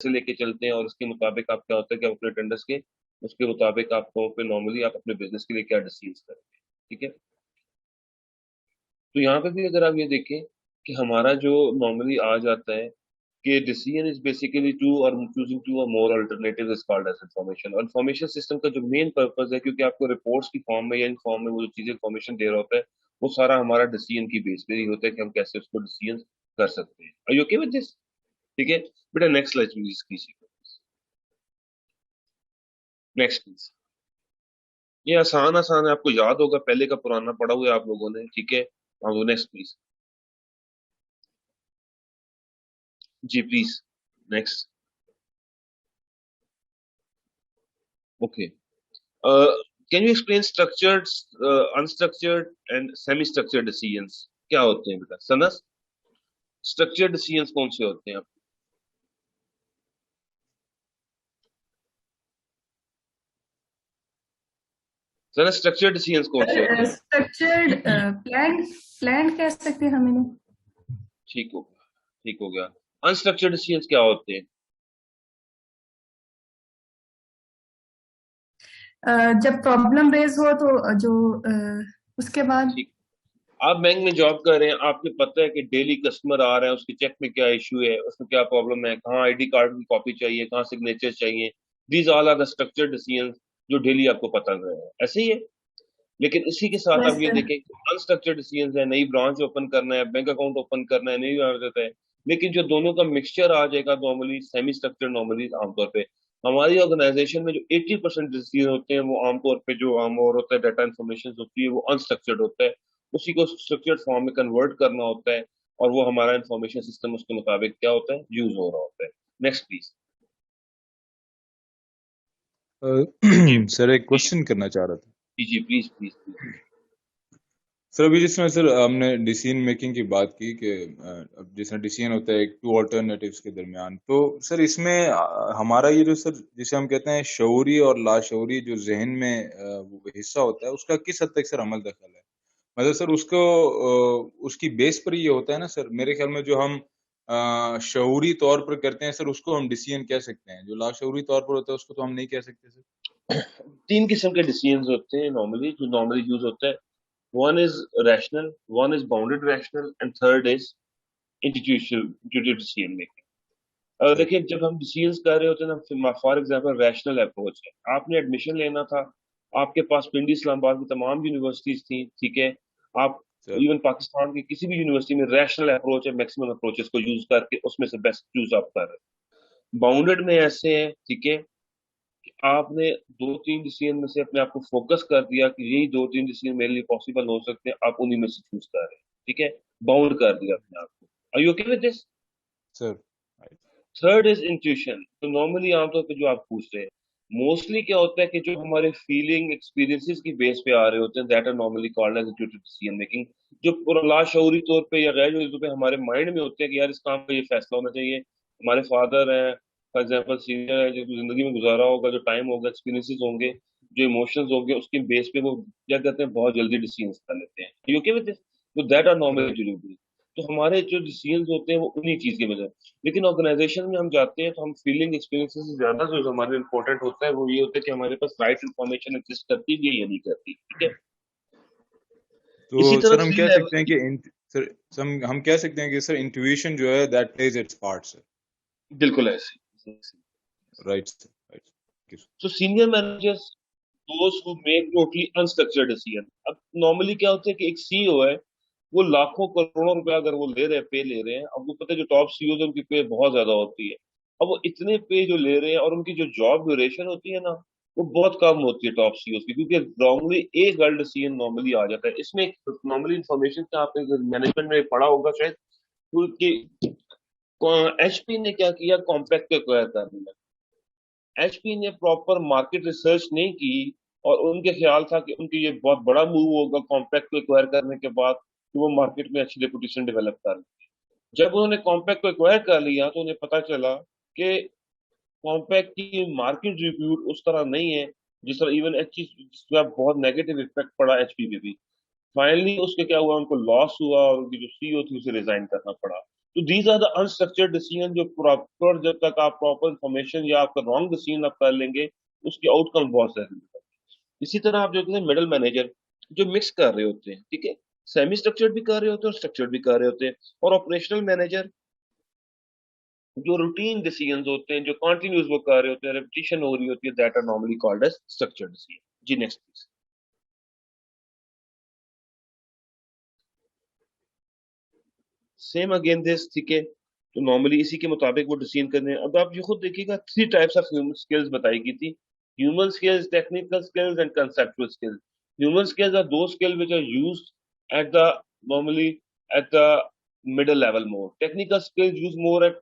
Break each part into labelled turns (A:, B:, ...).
A: से लेके चलते हैं और उसके मुताबिक आप क्या होता है कि आप अपने टेंडर्स के उसके मुताबिक आपको पे नॉर्मली आप अपने बिजनेस के लिए क्या डिसीजंस करेंगे। ठीक है, तो यहाँ पे भी अगर आप ये देखें कि हमारा जो नॉर्मली आ जाता है कि decision is basically to or choosing two or more alternative is called as information. और इंफॉर्मेशन सिस्टम का जो मेन पर्पस है, क्योंकि आपको रिपोर्ट्स की फॉर्म में या इन फॉर्म में वो जो चीजें इंफॉर्मेशन दे रहा होता है, वो सारा हमारा डिसीजन की बेस पे ही होता है कि हम कैसे उसको डिसीजन कर सकते हैं। Are you okay with this? ठीक है बेटा, नेक्स्ट स्लाइड प्लीज कीजिए। Next please. ये आसान आसान है, आपको याद होगा, पहले का पुराना पढ़ा हुआ है आप लोगों ने। ठीक है, हाँ नेक्स्ट प्लीज। जी please, next. Okay, can you explain structured, unstructured and semi structured decisions क्या होते हैं बेटा? सनस, स्ट्रक्चर्ड डिसीजंस कौन से होते हैं? सनस, स्ट्रक्चर्ड डिसीजंस कौन से होते हैं?
B: स्ट्रक्चर्ड प्लान, प्लान कह सकते हैं हम इन्हें।
A: ठीक हो गया, ठीक हो गया। अनस्ट्रक्चर्ड डिसीजंस क्या होते हैं?
B: जब प्रॉब्लम रेज हो तो जो उसके बाद।
A: ठीक, आप बैंक में जॉब कर रहे हैं, आपको पता है कि डेली कस्टमर आ रहा है, उसके चेक में क्या इशू है, उसमें क्या प्रॉब्लम है, कहाँ आईडी कार्ड की कॉपी चाहिए, कहाँ सिग्नेचर चाहिए। These all are the structured decisions जो डेली आपको पता कर रहे हैं, ऐसे ही है। लेकिन इसी के साथ
B: यस
A: आप ये
B: सर।
A: देखें, अनस्ट्रक्चर्ड डिसीजंस है, नई ब्रांच ओपन करना है, बैंक अकाउंट ओपन करना है, नहीं होता है। लेकिन जो दोनों का मिक्सचर आ जाएगा नॉर्मली सेमी स्ट्रक्चर्ड, नॉर्मली आमतौर पे हमारी ऑर्गेनाइजेशन में जो 80% डिसीजन होते हैं वो आमतौर पे जो आम और होता है डाटा इन्फॉर्मेशन होती है वो अनस्ट्रक्चर्ड होता है। उसी को स्ट्रक्चर्ड फॉर्म में कन्वर्ट करना होता है, और वो हमारा इंफॉर्मेशन सिस्टम उसके मुताबिक क्या होता है, यूज हो रहा होता है। Next please. जी
C: सर एक
A: जी
C: क्वेश्चन करना चाह रहा था।
A: जी जी, प्लीज प्लीज प्लीज।
C: सर अभी जिसमें सर हमने डिसीजन मेकिंग की बात की कि अब जिसमें डिसीजन होता है एक टू ऑल्टरनेटिव्स के दरमियान, तो सर इसमें हमारा ये जो सर जिसे हम कहते हैं शऊरी और लाशऊरी जो जहन में वो हिस्सा होता है, उसका किस हद तक सर अमल दखल है? मतलब सर उसको उसकी बेस पर ये होता है ना सर, मेरे ख्याल में जो हम शऊरी तौर पर करते हैं सर उसको हम डिसीजन कह सकते हैं, जो लाशऊरी तौर पर होता है उसको तो हम नहीं कह सकते सर।
A: तीन किस्म के डिसीजंस होते हैं नॉर्मली जो नॉर्मली यूज होता है। One is rational, one is bounded rational, and third is institutional decision making.
C: Sir
A: देखिए, जब हम डिसीजंस कर रहे होते हैं ना, फॉर एग्जांपल रैशनल अप्रोच है, आपने एडमिशन लेना था, आपके पास पिंडी इस्लामाबाद की तमाम यूनिवर्सिटीज थी। ठीक है, आप
C: सर
A: इवन पाकिस्तान की किसी भी यूनिवर्सिटी में रैशनल अप्रोच है, मैक्सिमम अप्रोचेस को यूज करके उसमें से बेस्ट चूज आप कर रहे हैं। बाउंडेड में ऐसे है, ठीक है, कि आपने दो तीन डिसीजन में से अपने आप को फोकस कर दिया कि यही दो तीन डिसीजन मेरे लिए पॉसिबल हो सकते हैं, आप उन्हीं में से चूज कर रहे हैं। ठीक है, बाउंड कर दिया अपने आप को। Are you okay with this?
C: Sir
A: third is intuition. तो नॉर्मली आमतौर पे जो आप पूछ रहे हैं, मोस्टली क्या होता है कि जो हमारे फीलिंग एक्सपीरियंसेस की बेस पे आ रहे होते हैं, that are normally called as intuitive decision making. जो पूरा लाशऊरी तौर पे या गैर शऊरी तौर पे हमारे माइंड में होते हैं कि यार इस काम पे ये फैसला होना चाहिए। हमारे फादर हैं, फॉर एग्जाम्पल सीनियर है, जो जिंदगी में गुजारा होगा, जो टाइम होगा, एक्सपीरियंसेस होंगे, जो इमोशंस होंगे, उसके बेस पे वो क्या कहते हैं, बहुत जल्दी डिसीजन कर लेते हैं। You okay with this? तो that are normally
C: right.
A: Intuitive. तो हमारे जो डिसीजन होते हैं वो उन्हीं चीज की वजह। लेकिन ऑर्गेनाइजेशन में हम जाते हैं तो हम फीलिंग एक्सपीरियंसेस से ज्यादा जो हमारे इंपॉर्टेंट होता है वो ये होता है कि हमारे पास राइट इंफॉर्मेशन एग्जिस्ट करती भी है या नहीं करती। ठीक है,
C: तो
A: इसी तरह
C: सर हम
A: थ्री
C: कह
A: लेवल
C: सकते हैं
A: की।
C: कि सर हम कह सकते हैं कि सर इंट्यूशन जो है that plays it's part sir.
A: बिल्कुल ऐसे।
C: Right sir, right.
A: So senior managers, those who make totally unstructured decision. अब नॉर्मली क्या होता है कि एक सीईओ है, वो लाखों करोड़ों रुपया अगर वो ले रहे हैं, पे ले रहे हैं, अब वो पता है जो टॉप सीईओ है उनकी पे बहुत ज्यादा होती है। अब वो इतने पे जो ले रहे हैं और उनकी जो जॉब ड्यूरेशन होती है ना, वो बहुत कम होती है टॉप सीईओ की, क्योंकि रॉन्गली एक गलत डिसीजन नॉर्मली आ जाता है इसमें। नॉर्मली इन्फॉर्मेशन का आपने मैनेजमेंट में पढ़ा होगा शायद, कि एचपी ने क्या किया, कॉम्पैक्ट को एक्वायर कर लिया। एचपी ने प्रॉपर मार्केट रिसर्च नहीं की, और उनके ख्याल था कि उनकी ये बहुत बड़ा मूव होगा कॉम्पैक्ट को एक्वायर करने के बाद, कि वो मार्केट में अच्छी रेपुटेशन डेवलप कर लें। जब उन्होंने कॉम्पैक्ट को एक्वायर कर लिया तो उन्हें पता चला कि कॉम्पैक्ट की मार्केट रिव्यूट उस तरह नहीं है जिस तरह, इवन एच जिसका बहुत नेगेटिव इफेक्ट पड़ा एचपी पे भी। फाइनली उसके क्या हुआ, उनको लॉस हुआ और उनकी जो सीईओ थी उसे रिजाइन करना पड़ा। तो these are the unstructured decision जो प्रॉपर, जब तक आप प्रॉपर इंफॉर्मेशन या आपका रॉन्ग डिसीजन आप कर लेंगे, उसके आउटकम बहुत सारे। इसी तरह आप जो कहते हैं मिडल मैनेजर, जो मिक्स कर रहे होते हैं, ठीक है, सेमी स्ट्रक्चर्ड भी कर रहे होते हैं और स्ट्रक्चर्ड भी कर रहे होते हैं। और ऑपरेशनल मैनेजर जो रूटीन डिसीजंस होते हैं, जो कंटिन्यूस वो कर रहे होते हैं, रेपिटेशन हो रही होती है, that are normally called as structured decision. जी next please. Same again this, ठीक है, तो नॉर्मली इसी के मुताबिक वो डिसीजन करने हैं। अब आप ये खुद देखिएगा, 3 टाइप्स ऑफ ह्यूमन स्किल्स बताई गई थी, human skills, technical skills and conceptual skills. Human skills are the skills which are used at the normally at the middle level more. Technical skills used more at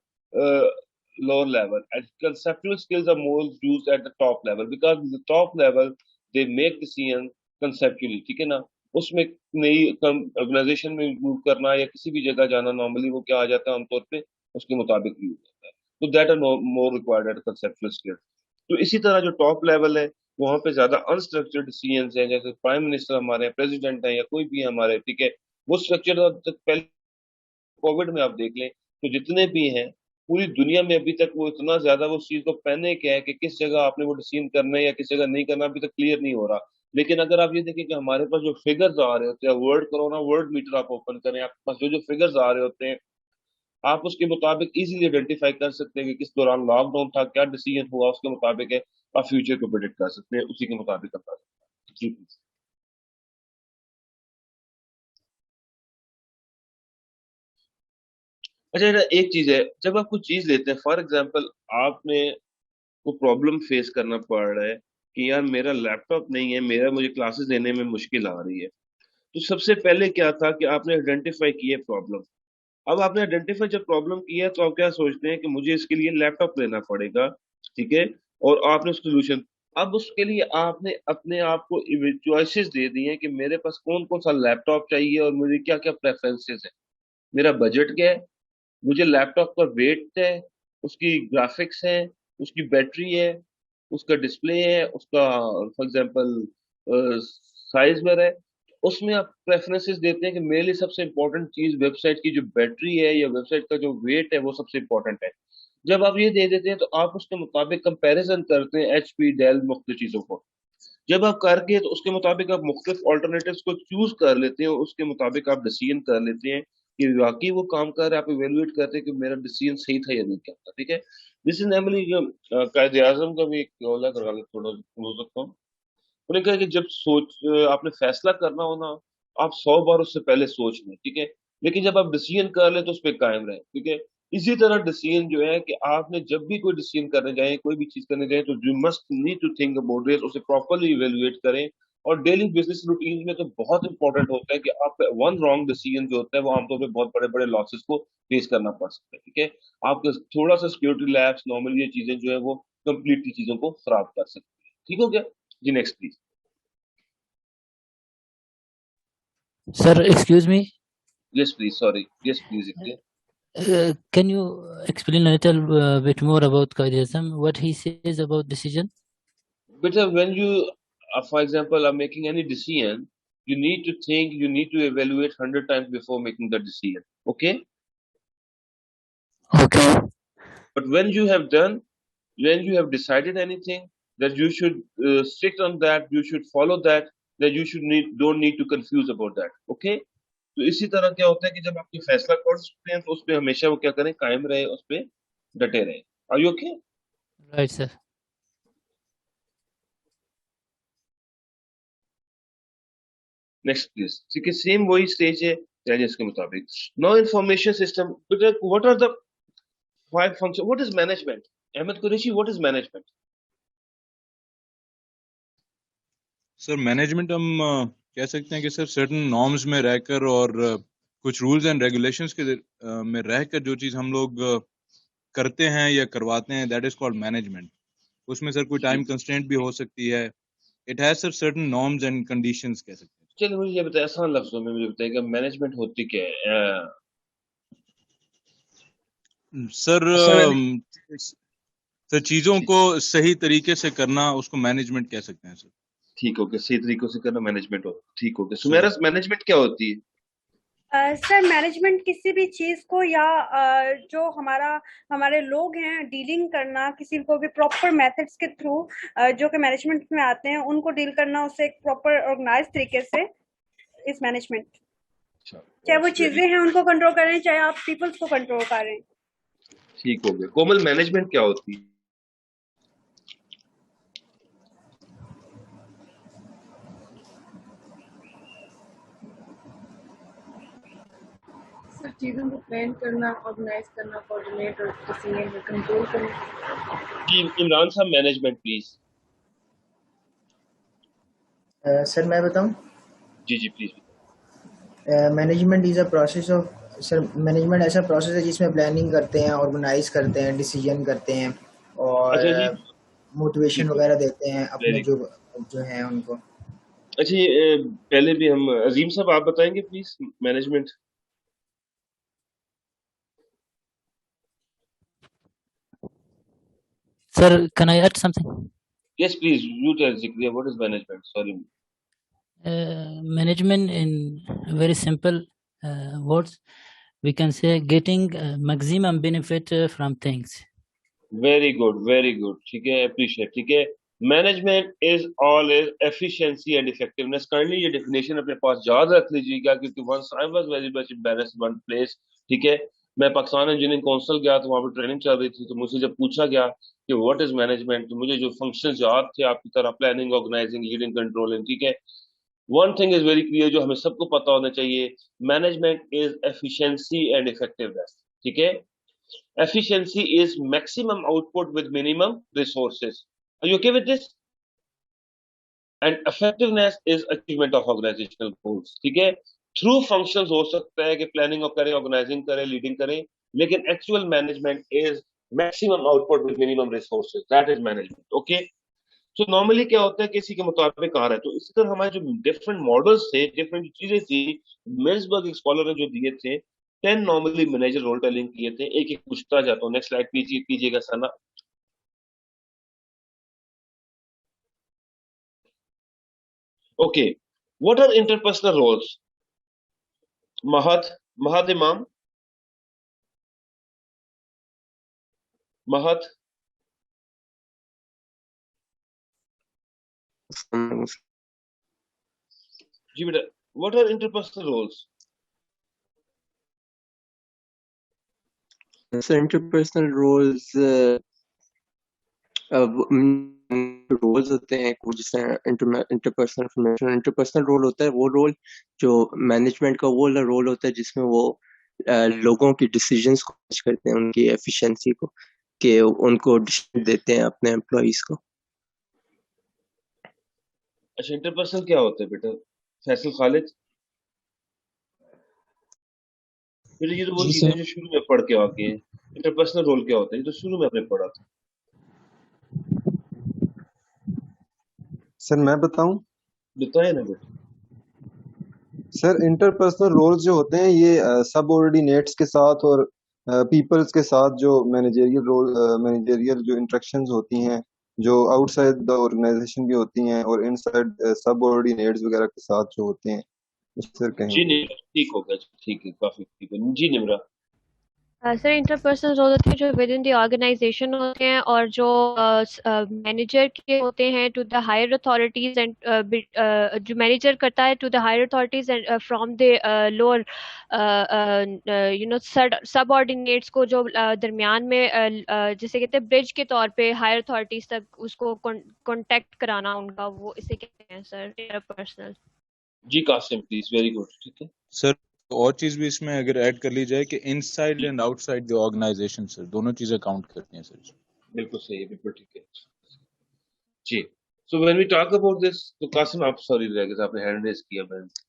A: lower level, and conceptual skills are more used at the top level, because the top level they make decision conceptually, ठीक है ना। उसमें नई organisation में move करना या किसी भी जगह जाना, नॉर्मली वो क्या आ जाता है आमतौर पे उसके मुताबिक यूज होता है। तो that are more required at conceptual skills. तो इसी तरह जो टॉप लेवल है वहां पे ज्यादा अनस्ट्रक्चर्ड डिसीजंस हैं, जैसे प्राइम मिनिस्टर हमारे, प्रेसिडेंट है या कोई भी हमारे, ठीक है, वो स्ट्रक्चर पहले कोविड में आप देख लें तो जितने भी हैं पूरी दुनिया में अभी तक वो इतना ज्यादा वो उस चीज को पहने क्या है कि किस जगह आपने वो डिसीजन करना है या किस जगह नहीं करना, अभी तक क्लियर नहीं हो रहा। लेकिन अगर आप ये देखें कि हमारे पास जो फिगर्स आ रहे होते हैं, वर्ल्ड कोरोना वर्ल्ड मीटर आप ओपन करें, आपके पास जो जो फिगर्स आ रहे होते हैं, आप उसके मुताबिक इजीली आइडेंटिफाई कर सकते हैं कि किस दौरान लॉकडाउन था, क्या डिसीजन हुआ, उसके मुताबिक है आप फ्यूचर को प्रिडिक्ट कर सकते हैं, उसी के मुताबिक आप कर सकते हैं। जी प्लीज। अच्छा, एक चीज है, जब आप कुछ चीज लेते हैं, फॉर एग्जाम्पल आपने को प्रॉब्लम फेस करना पड़ रहा है कि यार मेरा लैपटॉप नहीं है, मेरा मुझे क्लासेस लेने में मुश्किल आ रही है, तो सबसे पहले क्या था कि आपने आइडेंटिफाई किया प्रॉब्लम। अब आपने आइडेंटिफाई जब प्रॉब्लम किया तो आप क्या सोचते हैं कि मुझे इसके लिए लैपटॉप लेना पड़ेगा, ठीक है, और आपने सोल्यूशन, अब उसके लिए आपने अपने आप को चॉइसेस दे दी हैं कि मेरे पास कौन कौन सा लैपटॉप चाहिए और मुझे क्या क्या प्रेफरेंसेस है, मेरा बजट क्या है, मुझे लैपटॉप का वेट है, उसकी ग्राफिक्स है, उसकी बैटरी है, उसका डिस्प्ले है, उसका फॉर एग्जांपल साइज वगैरह है। उसमें आप प्रेफरेंसेस देते हैं कि मेरे लिए सबसे इंपॉर्टेंट चीज वेबसाइट की जो बैटरी है या वेबसाइट का जो वेट है वो सबसे इंपॉर्टेंट है। जब आप ये दे देते हैं तो आप उसके मुताबिक कंपैरिजन करते हैं एचपी डेल मुख्तलिफ चीजों को। जब आप करके तो उसके मुताबिक आप मुख्तलिफ ऑल्टरनेटिव्स को चूज कर लेते हैं और उसके मुताबिक आप डिसीजन कर लेते हैं कि वाकई वो काम कर रहा है, आप इवेलुएट करते हैं कि मेरा डिसीजन सही था या नहीं क्या था, ठीक है। दिस इज नॉर्मली जो कायदे आजम का भी एक कौल है, अगर थोड़ा बोल सकता हूँ। उन्हें कहा कि जब आपने फैसला करना हो ना, आप 100 बार उससे पहले सोच लें, ठीक है, लेकिन जब आप डिसीजन कर लें तो उस पर कायम रहें, ठीक है। इसी तरह डिसीजन जो है कि आपने जब भी कोई डिसीजन करने जाए, कोई भी चीज करने जाए, तो you must need to think about this, उसे प्रॉपरली इवेलुएट करें। और डेली बिजनेस रूटीन में तो बहुत इंपॉर्टेंट होता है कि आप वन रॉन्ग डिसीजन जो होता है वो आमतौर पर बहुत बड़े बड़े लॉसेस को फेस करना पड़ सकता है, ठीक है। आपका थोड़ा सा सिक्योरिटी लैप्स, नॉर्मली ये चीजें जो है वो कंप्लीटली चीजों को खराब कर सकती है, ठीक हो गया। जी next please.
D: Sir, excuse me.
A: Yes, please. Sorry. Yes, please.
D: Can you explain a little bit more about Qaidism? What he says about decision?
A: But when you, for example, are making any decision, you need to think, you need to evaluate 100 times before making the decision. Okay?
D: Okay.
A: But when you have done, when you have decided anything, that you should stick on that, you should follow that, that you should don't need to confuse about that. Okay? तो इसी तरह क्या होता है कि जब आपकी फैसला कर सकते हैं तो उस पर हमेशा वो क्या करें, कायम रहे, उस पर डटे रहे। Are you okay?
D: Right, sir.
A: Next please, ठीक है, सेम वही स्टेज है चेंजेस के मुताबिक। No information system, what are the five function, what is management? Ahmed Qureshi, what is management?
C: Sir management हम कह सकते हैं कि सर सर्टेन नॉर्म्स में रहकर और कुछ रूल्स एंड रेगुलेशंस के में रहकर जो चीज हम लोग करते हैं या करवाते हैं, दैट इज कॉल्ड मैनेजमेंट। उसमें सर कोई टाइम कंस्ट्रेंट भी हो सकती है। It has sir certain norms and conditions कह सकते हैं।
A: चलिए मुझे ये बताइए, आसान लफ्जों में मुझे बताइए कि मैनेजमेंट होती क्या है?
C: सर सर चीजों को सही तरीके से करना, उसको मैनेजमेंट कह सकते हैं सर।
A: ठीक हो गया, सही तरीकों से करना मैनेजमेंट हो, ठीक हो गया। सुमेरा, मैनेजमेंट क्या होती है?
E: सर मैनेजमेंट किसी भी चीज को या जो हमारे लोग हैं डीलिंग करना किसी को भी प्रॉपर मेथड्स के थ्रू जो कि मैनेजमेंट में आते हैं उनको डील करना उससे एक प्रॉपर ऑर्गेनाइज तरीके से इस मैनेजमेंट।
A: अच्छा,
E: चाहे वो
A: that's
E: चीजें
A: very
E: हैं उनको कंट्रोल करें चाहे आप पीपल्स को कंट्रोल करें।
A: ठीक हो गया। कोमल, मैनेजमेंट क्या होती है?
B: सर चीज़ों को प्लान करना, ऑर्गेनाइज करना, कोऑर्डिनेट और डिसीजन में कंट्रोल करना।
A: जी इमरान साहब, मैनेजमेंट प्लीज।
F: सर मैं बताऊं,
A: जी जी please.
F: Management is a process of, sir management ऐसा प्रोसेस है जिसमें प्लानिंग करते हैं, ऑर्गेनाइज करते हैं, डिसीजन करते हैं
A: अच्छा जी,
F: और मोटिवेशन
A: ठीक हो
F: वगैरह
A: गया।
F: देते हैं अपने
A: वेरी
F: जो
A: गुड।
F: जो हैं उनको।
A: अच्छा पहले भी हम अजीम साहब आप बताएंगे please management.
D: Sir, can I add something?
A: Yes please, you tell Zikriya what is management, sorry.
D: Management in very simple words, we can say getting maximum benefit from things.
A: Very good, very good, ठीक है, appreciate, ठीक है। Management is all is efficiency and effectiveness. Kindly ये definition अपने पास याद रख लीजिएगा, क्योंकि once I was very much embarrassed one place, ठीक है। मैं पाकिस्तान इंजीनियरिंग काउंसिल गया तो वहां पर ट्रेनिंग चल रही थी, तो मुझसे जब पूछा गया कि व्हाट इज मैनेजमेंट, तो मुझे जो फंक्शंस याद थे आपकी तरह, प्लानिंग, ऑर्गेनाइजिंग, लीडिंग, कंट्रोलिंग, ठीक है। One thing is very clear जो हमें सबको पता होना चाहिए, management is efficiency and effectiveness, ठीक है। Efficiency is maximum output with minimum resources. Are you okay with this? And effectiveness is achievement of organizational goals. ठीक है। थ्रू फंक्शंस हो सकता है कि प्लानिंग करें, ऑर्गेनाइजिंग करें, लीडिंग करें, लेकिन actual management is maximum output with minimum resources, that is management. Okay. तो नॉर्मली क्या होता है, किसी के मुताबिक आ रहा है, तो इसी तरह हमारे जो डिफरेंट मॉडल्स थे, डिफरेंट चीजें थी, मिल्सबर्ग एक स्कॉलर ने जो दिए थे, 10 नॉर्मली मैनेजर रोल टेलिंग किए थे। एक एक पूछता जाता हूँ। नेक्स्ट स्लाइड कीजिएगा Sana. Okay, what are interpersonal roles? Mahat, Mahat Imam, Mahat. जी बेटा, what are interpersonal roles?
G: So interpersonal roles roles होते हैं कुछ, जैसे इंटरपर्सनल रोल होता है वो रोल जो मैनेजमेंट का, वो रोल होता है जिसमें वो लोगों की डिसीजंस को जज करते हैं, उनकी एफिशिएंसी को, कि उनको डिसीजन देते हैं अपने एम्प्लॉइज को।
A: अच्छा, इंटरपर्सनल क्या होता है बेटा? फैसल खालिद बेटा, ये तो वो
H: जी
A: चीजें
H: सर।
A: जो शुरू में पढ़ के आके हैं। इंटरपर्सनल रोल क्या होता है, ये तो शुरू में आपने पढ़ा था।
H: सर मैं बताऊं,
A: बताए ना बेटा।
H: सर इंटरपर्सनल रोल्स जो होते हैं ये सबऑर्डिनेट्स के साथ और पीपल्स के साथ जो मैनेजरियल जो इंटरेक्शंस होती हैं, जो आउटसाइड द ऑर्गेनाइजेशन भी होती हैं और इनसाइड सबऑर्डिनेट्स वगैरह के साथ जो होते हैं, उस सर
A: जी
H: कहेंगे।
A: नहीं, ठीक हो गया, ठीक है, काफी ठीक है जी। निमरा।
I: सर इंटरपर्सनल रोल होते हैं जो विद इन द ऑर्गेनाइजेशन होते हैं और जो मैनेजर के होते हैं to the higher authorities and जो मैनेजर करता है to the higher authorities and from the lower subordinates को जो दरमियान में जिसे कहते हैं ब्रिज के तौर पे हायर अथॉरिटीज तक उसको कॉन्टेक्ट कराना उनका, वो इसे कहते हैं सर इंटरपर्सनल।
A: जी कासिम प्लीज, वेरी गुड, ठीक है
C: सर। और चीज भी इसमें अगर ऐड कर ली जाए कि inside and outside the organization, sir दोनों चीजें काउंट करती हैं सर।
A: बिल्कुल सही है, बिल्कुल ठीक है जी। So when we talk about this, तो कासिम आप सॉरी रह गए, आपने हैंड रेज किया मैंने।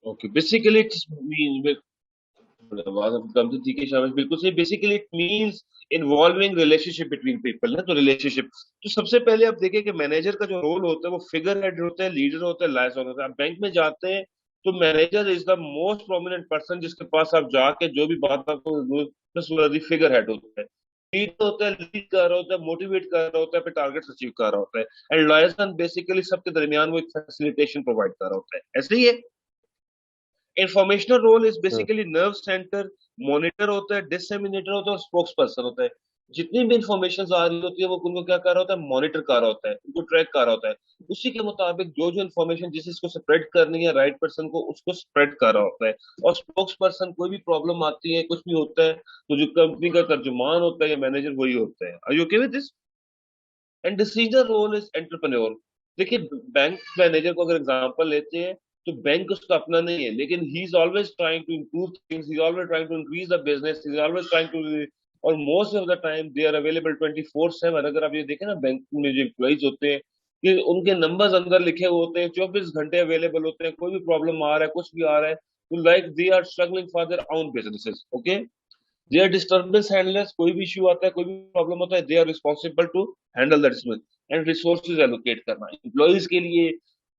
A: Okay, basically it means आवाज आपकी कम थी, ठीक है शाबाश, बिल्कुल सही। Basically it means involving relationship between people है, तो रिलेशनशिप। तो सबसे पहले आप देखिए कि मैनेजर का जो रोल होता है वो फिगर हेड होता है, लीडर होता है, लाइजन होता है। आप बैंक में जाते हैं तो manager is the most prominent person जिसके पास आप जाके जो भी बात आपको, फिगर हेड होता है। लीड होता है, लीड कर रहा होता है, मोटिवेट कर रहा होता है, फिर टारगेट अचीव कर रहा होता है। एंड लाइजन बेसिकली सबके दरमियान वो एक फैसिलिटेशन प्रोवाइड कर रहा होता है, ऐसे ही है। Informational role is
H: sir
A: basically nerve centre, monitor होता है, डिसमिनेटर होता है और स्पोक्स पर्सन होता है। जितनी भी इंफॉर्मेशन आ रही होती है वो उनको क्या कर रहा होता है, मॉनिटर कर रहा होता है, उनको ट्रैक कर रहा होता है। उसी के मुताबिक जो जो इन्फॉर्मेशन जिस इसको स्प्रेड करनी है राइट पर्सन को, उसको स्प्रेड कर रहा होता है। और स्पोक्स पर्सन, कोई भी प्रॉब्लम आती है, कुछ भी होता है, तो जो कंपनी का तर्जुमान होता है या मैनेजर वही होता है। Are you okay with this? And decision role is entrepreneur. देखिए, बैंक मैनेजर को अगर एग्जांपल लेते हैं तो बैंक उसका अपना नहीं है, लेकिन he is always trying to improve things, he is always trying to increase the business, he is always trying to, और most of the time they are available 24/7। अगर आप ये देखें ना, बैंक में जो एम्प्लॉइज होते हैं कि उनके नंबर्स अंदर लिखे हुए होते हैं, 24 घंटे अवेलेबल होते हैं। कोई भी प्रॉब्लम आ रहा है, कुछ भी आ रहा है, तो like they are struggling for their own businesses. Okay, they are disturbance handlers. कोई भी इशू आता है, कोई भी प्रॉब्लम होता है, they are responsible to handle that issue. And resources allocate करना एम्प्लॉइज के लिए,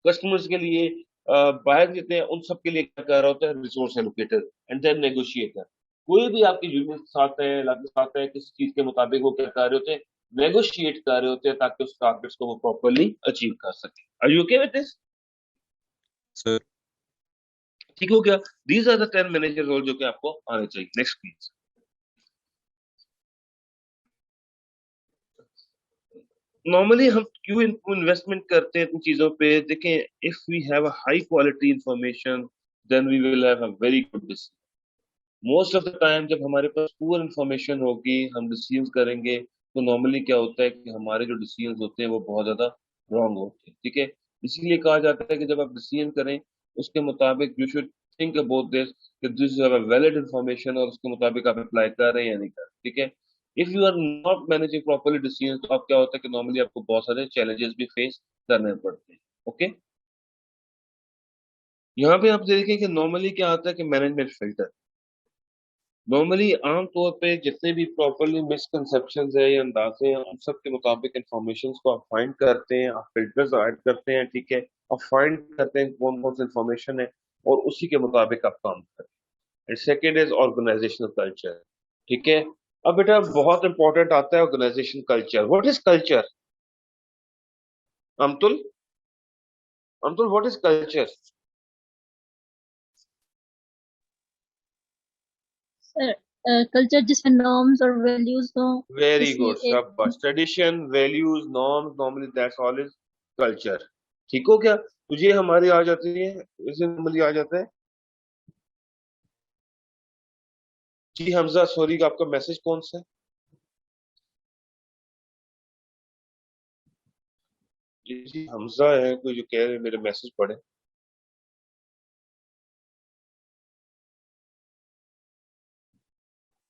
A: कस्टमर्स के लिए, बाहर जितने हैं उन सब के लिए क्या कर रहा होता है, resource allocator and then negotiator. कोई भी आपकी यूनियन के साथ है, आपके साथ है, किसी चीज के मुताबिक वो क्या कर रहे होते हैं, नेगोशिएट कर रहे होते हैं ताकि उस टारगेट्स को वो प्रॉपरली अचीव कर सके। Are you okay with this?
C: Sir
A: ठीक हो गया। These are the 10 manager role जो कि आपको आने चाहिए। Next please. नॉर्मली हम क्यों इन्वेस्टमेंट करते हैं इन चीजों पे? देखें, if we have a high quality information then we will have a very good decision. Most of the time जब हमारे पास पूरी इंफॉर्मेशन होगी, हम डिसीजन करेंगे, तो नॉर्मली क्या होता है कि हमारे जो डिसीजन होते हैं वो बहुत ज्यादा रॉन्ग होते हैं, ठीक है। इसीलिए कहा जाता है कि जब आप डिसीजन करें उसके मुताबिक you should think about this, कि this is a valid information, और उसके मुताबिक आप अप्लाई कर रहे हैं या नहीं कर रहे, ठीक है। If you are not managing properly decision, तो आप क्या होता है कि नॉर्मली आपको बहुत सारे चैलेंजेस भी फेस करने पड़ते हैं। ओके, यहाँ पे आप देखें कि नॉर्मली क्या आता है कि मैनेजमेंट फिल्टर। नॉर्मली आमतौर पे जितने भी प्रॉपरली मिसकंसेप्शंस है या अंदाजे हैं, उन सब के मुताबिक इंफॉर्मेशन को आप फाइंड करते हैं, आप फिल्टर्स ऐड करते हैं, ठीक है। आप फाइंड करते हैं कौन कौन सी इंफॉर्मेशन है और उसी के मुताबिक आप काम करते हैं। And second is organizational culture, ठीक है। अब बेटा बहुत इंपॉर्टेंट आता है organization culture. What is culture? Amtul, Amtul what is culture?
J: Culture जिसमें नॉर्म्स और वैल्यूज हो,
A: वेरी
J: किसी
A: गुड,
J: एक
A: शाबाश। Tradition, values, norms, normally that's all is culture. ठीक हो क्या? तो ये हमारी आ जाती है, इसे नॉर्मली आ जाता है। जी हमजा, सॉरी आपका मैसेज कौन सा है? जी हमजा है कोई जो कह रहे हैं मेरे मैसेज पढ़े।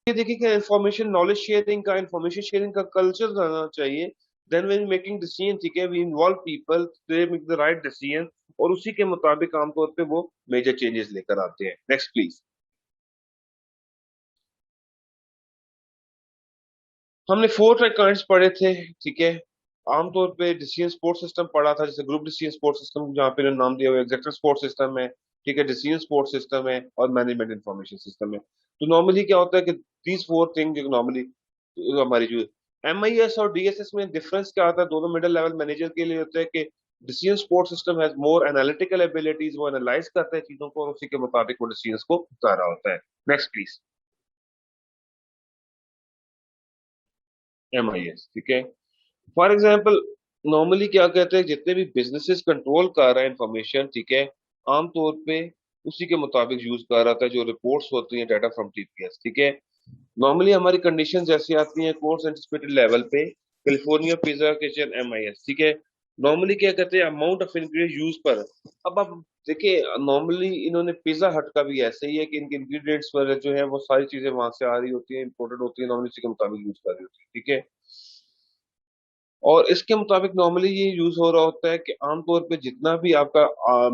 A: ये देखिए क्या इंफॉर्मेशन नॉलेज शेयरिंग का, इंफॉर्मेशन शेयरिंग का कल्चर रहना चाहिए। देन व्हेन मेकिंग डिसीजन, ठीक है, we involve people, they make the right decision, और उसी के मुताबिक आमतौर पे वो मेजर चेंजेस लेकर आते हैं। Next please. हमने 4 काइंड्स पढ़े थे, ठीक है। आमतौर पे डिसीजन सपोर्ट सिस्टम पढ़ा था, जैसे ग्रुप डिसीजन सपोर्ट सिस्टम जहाँ पे नाम दिया हुआ है, एग्जीक्यूटिव सपोर्ट सिस्टम है, ठीक है, डिसीजन सपोर्ट सिस्टम है और मैनेजमेंट इंफॉर्मेशन सिस्टम है। तो नॉर्मली क्या होता है कि दीज 4 थिंग नॉर्मली हमारी जो MIS और DSS में डिफरेंस क्या आता है, दोनों मिडिल लेवल मैनेजर के लिए होता है कि decision support system has more analytical abilities, वो एनालाइज करता है चीजों को और उसी के मुताबिक वो डिसीजन को बता रहा होता है। Next please. MIS, ठीक है। फॉर एग्जाम्पल, नॉर्मली क्या कहते हैं, जितने भी बिजनेसेस कंट्रोल कर रहे हैं इंफॉर्मेशन, ठीक है, आमतौर पे उसी के मुताबिक यूज कर रहा था जो रिपोर्ट्स होती हैं डाटा फ्रॉम TPS, ठीक है। नॉर्मली हमारी कंडीशन ऐसी आती हैं कोर्स एंटिसिपेटेड लेवल पे, कैलिफोर्निया पिज्जा किचन MIS, ठीक है। नॉर्मली क्या कहते हैं, अमाउंट ऑफ इंग्रेडिएंट यूज पर। अब आप देखिए, नॉर्मली इन्होंने पिज्जा हट का भी ऐसे ही है कि इनके इंग्रेडिएंट्स पर जो है वो सारी चीजें वहां से आ रही होती हैं, इंपोर्टेड होती है, नॉर्मली उसी के मुताबिक यूज कर रही होती है, ठीक है। और इसके मुताबिक नॉर्मली ये यूज हो रहा होता है कि आमतौर पे जितना भी आपका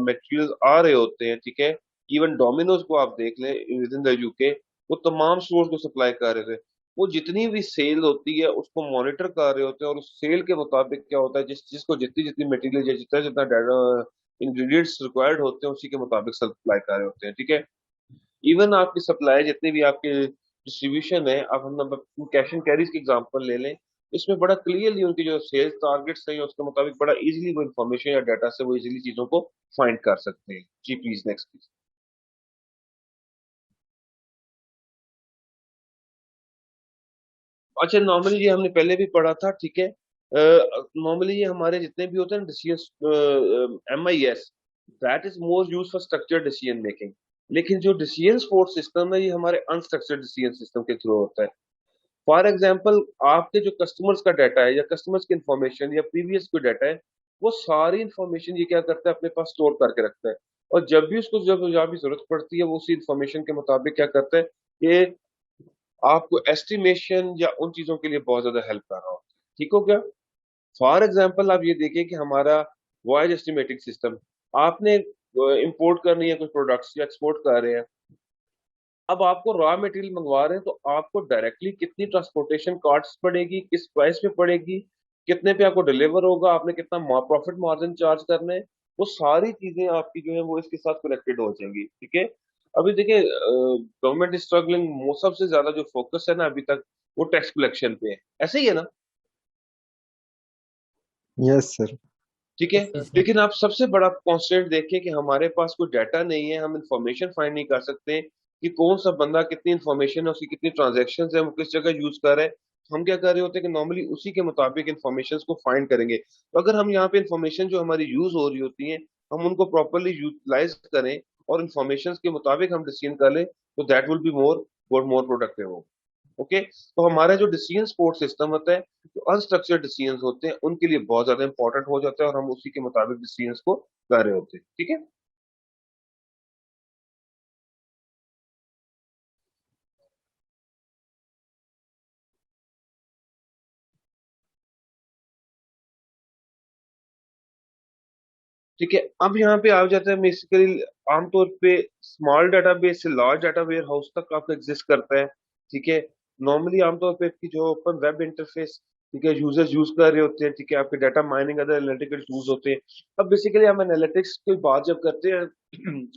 A: मटेरियल आ रहे होते हैं, ठीक है, इवन डोमिनोज को आप देख लें विद इन द UK, वो तमाम स्टोर्स को सप्लाई कर रहे थे। वो जितनी भी सेल होती है उसको मॉनिटर कर रहे होते हैं, और उस सेल के मुताबिक क्या होता है, जिसको जितनी जितनी मटेरियल या जितना जितना डाटा इंग्रेडिएंट्स रिक्वायर्ड होते हैं उसी के मुताबिक सप्लाई कर रहे होते हैं। ठीक है, इवन आपकी सप्लाई जितनी भी आपके डिस्ट्रीब्यूशन है, अब हम कैश एंड कैरीज की एग्जांपल ले लें, इसमें बड़ा क्लियरली उनकी जो सेल्स टारगेट्स हैं उसके मुताबिक बड़ा इजीली वो इन्फॉर्मेशन या डाटा से वो इजीली चीजों को फाइंड कर सकते हैं। जी प्लीज नेक्स्ट प्लीज। अच्छा, नॉर्मली ये हमने पहले भी पढ़ा था। ठीक है, नॉर्मली ये हमारे जितने भी होते हैं decision MIS, that is more use for structured decision making. लेकिन जो डिसीजन सपोर्ट सिस्टम है ये हमारे अनस्ट्रक्चर्ड डिसीजन सिस्टम के थ्रू होता है। फॉर एग्जाम्पल, आपके जो कस्टमर्स का डाटा है या कस्टमर्स की इंफॉर्मेशन या प्रीवियस कोई डाटा है, वो सारी इंफॉर्मेशन ये क्या करता है, अपने पास स्टोर करके रखता है। और जब भी उसको जब जहाँ भी जरूरत पड़ती है वो उसी इंफॉर्मेशन के मुताबिक क्या करता है कि आपको एस्टिमेशन या उन चीजों के लिए बहुत ज्यादा हेल्प कर रहा होता है। ठीक हो गया? फॉर एग्जाम्पल, आप ये देखिए कि हमारा वॉयज एस्टिमेटिंग सिस्टम, आपने इंपोर्ट करनी है कुछ प्रोडक्ट्स या एक्सपोर्ट कर रहे हैं, अब आपको रॉ मटेरियल मंगवा रहे हैं तो आपको डायरेक्टली कितनी ट्रांसपोर्टेशन कॉस्ट पड़ेगी, किस प्राइस पे पड़ेगी, कितने पे आपको डिलीवर होगा, आपने कितना प्रॉफिट मार्जिन चार्ज करना है, वो सारी चीजें आपकी जो है वो इसके साथ कनेक्टेड हो जाएंगी। ठीक है, अभी देखिए गवर्नमेंट इज स्ट्रगलिंग, सबसे ज्यादा जो फोकस है ना अभी तक वो टैक्स कलेक्शन पे है, ऐसे ही है ना?
H: Yes sir.
A: ठीक है,
D: Yes, sir.
A: लेकिन आप सबसे बड़ा कॉन्स्टेंट देखें कि हमारे पास कोई डाटा नहीं है, हम इंफॉर्मेशन फाइंड नहीं कर सकते कि कौन सा बंदा कितनी इंफॉर्मेशन है, उसकी कितनी ट्रांजेक्शन है, वो किस जगह यूज कर रहा है। हम क्या कर रहे होते हैं कि नॉर्मली उसी के मुताबिक इंफॉर्मेशन को फाइंड करेंगे। तो अगर हम यहाँ पे इंफॉर्मेशन जो हमारी यूज हो रही होती है हम उनको प्रॉपरली यूटिलाइज करें और इंफॉर्मेशन के मुताबिक हम डिसीजन कर लें, तो that will be more productive. Okay, तो हमारा जो डिसीजन सपोर्ट सिस्टम होता है, जो अनस्ट्रक्चर्ड डिसीजन होते हैं उनके लिए बहुत ज्यादा इंपॉर्टेंट हो जाता है और हम उसी के मुताबिक डिसीजन को कर रहे होते हैं। ठीक है, ठीक है, अब यहाँ पे आ जाता है बेसिकली आमतौर पे स्मॉल डाटाबेस से लार्ज डाटा वेयर हाउस तक आपका एग्जिस्ट करता है। ठीक है, नॉर्मली आमतौर पे इसकी जो ओपन वेब इंटरफेस, ठीक है, यूजर्स यूज कर रहे होते हैं। ठीक है, आपके data mining other analytical tools होते हैं। अब बेसिकली हम एनालिटिक्स की बात जब करते हैं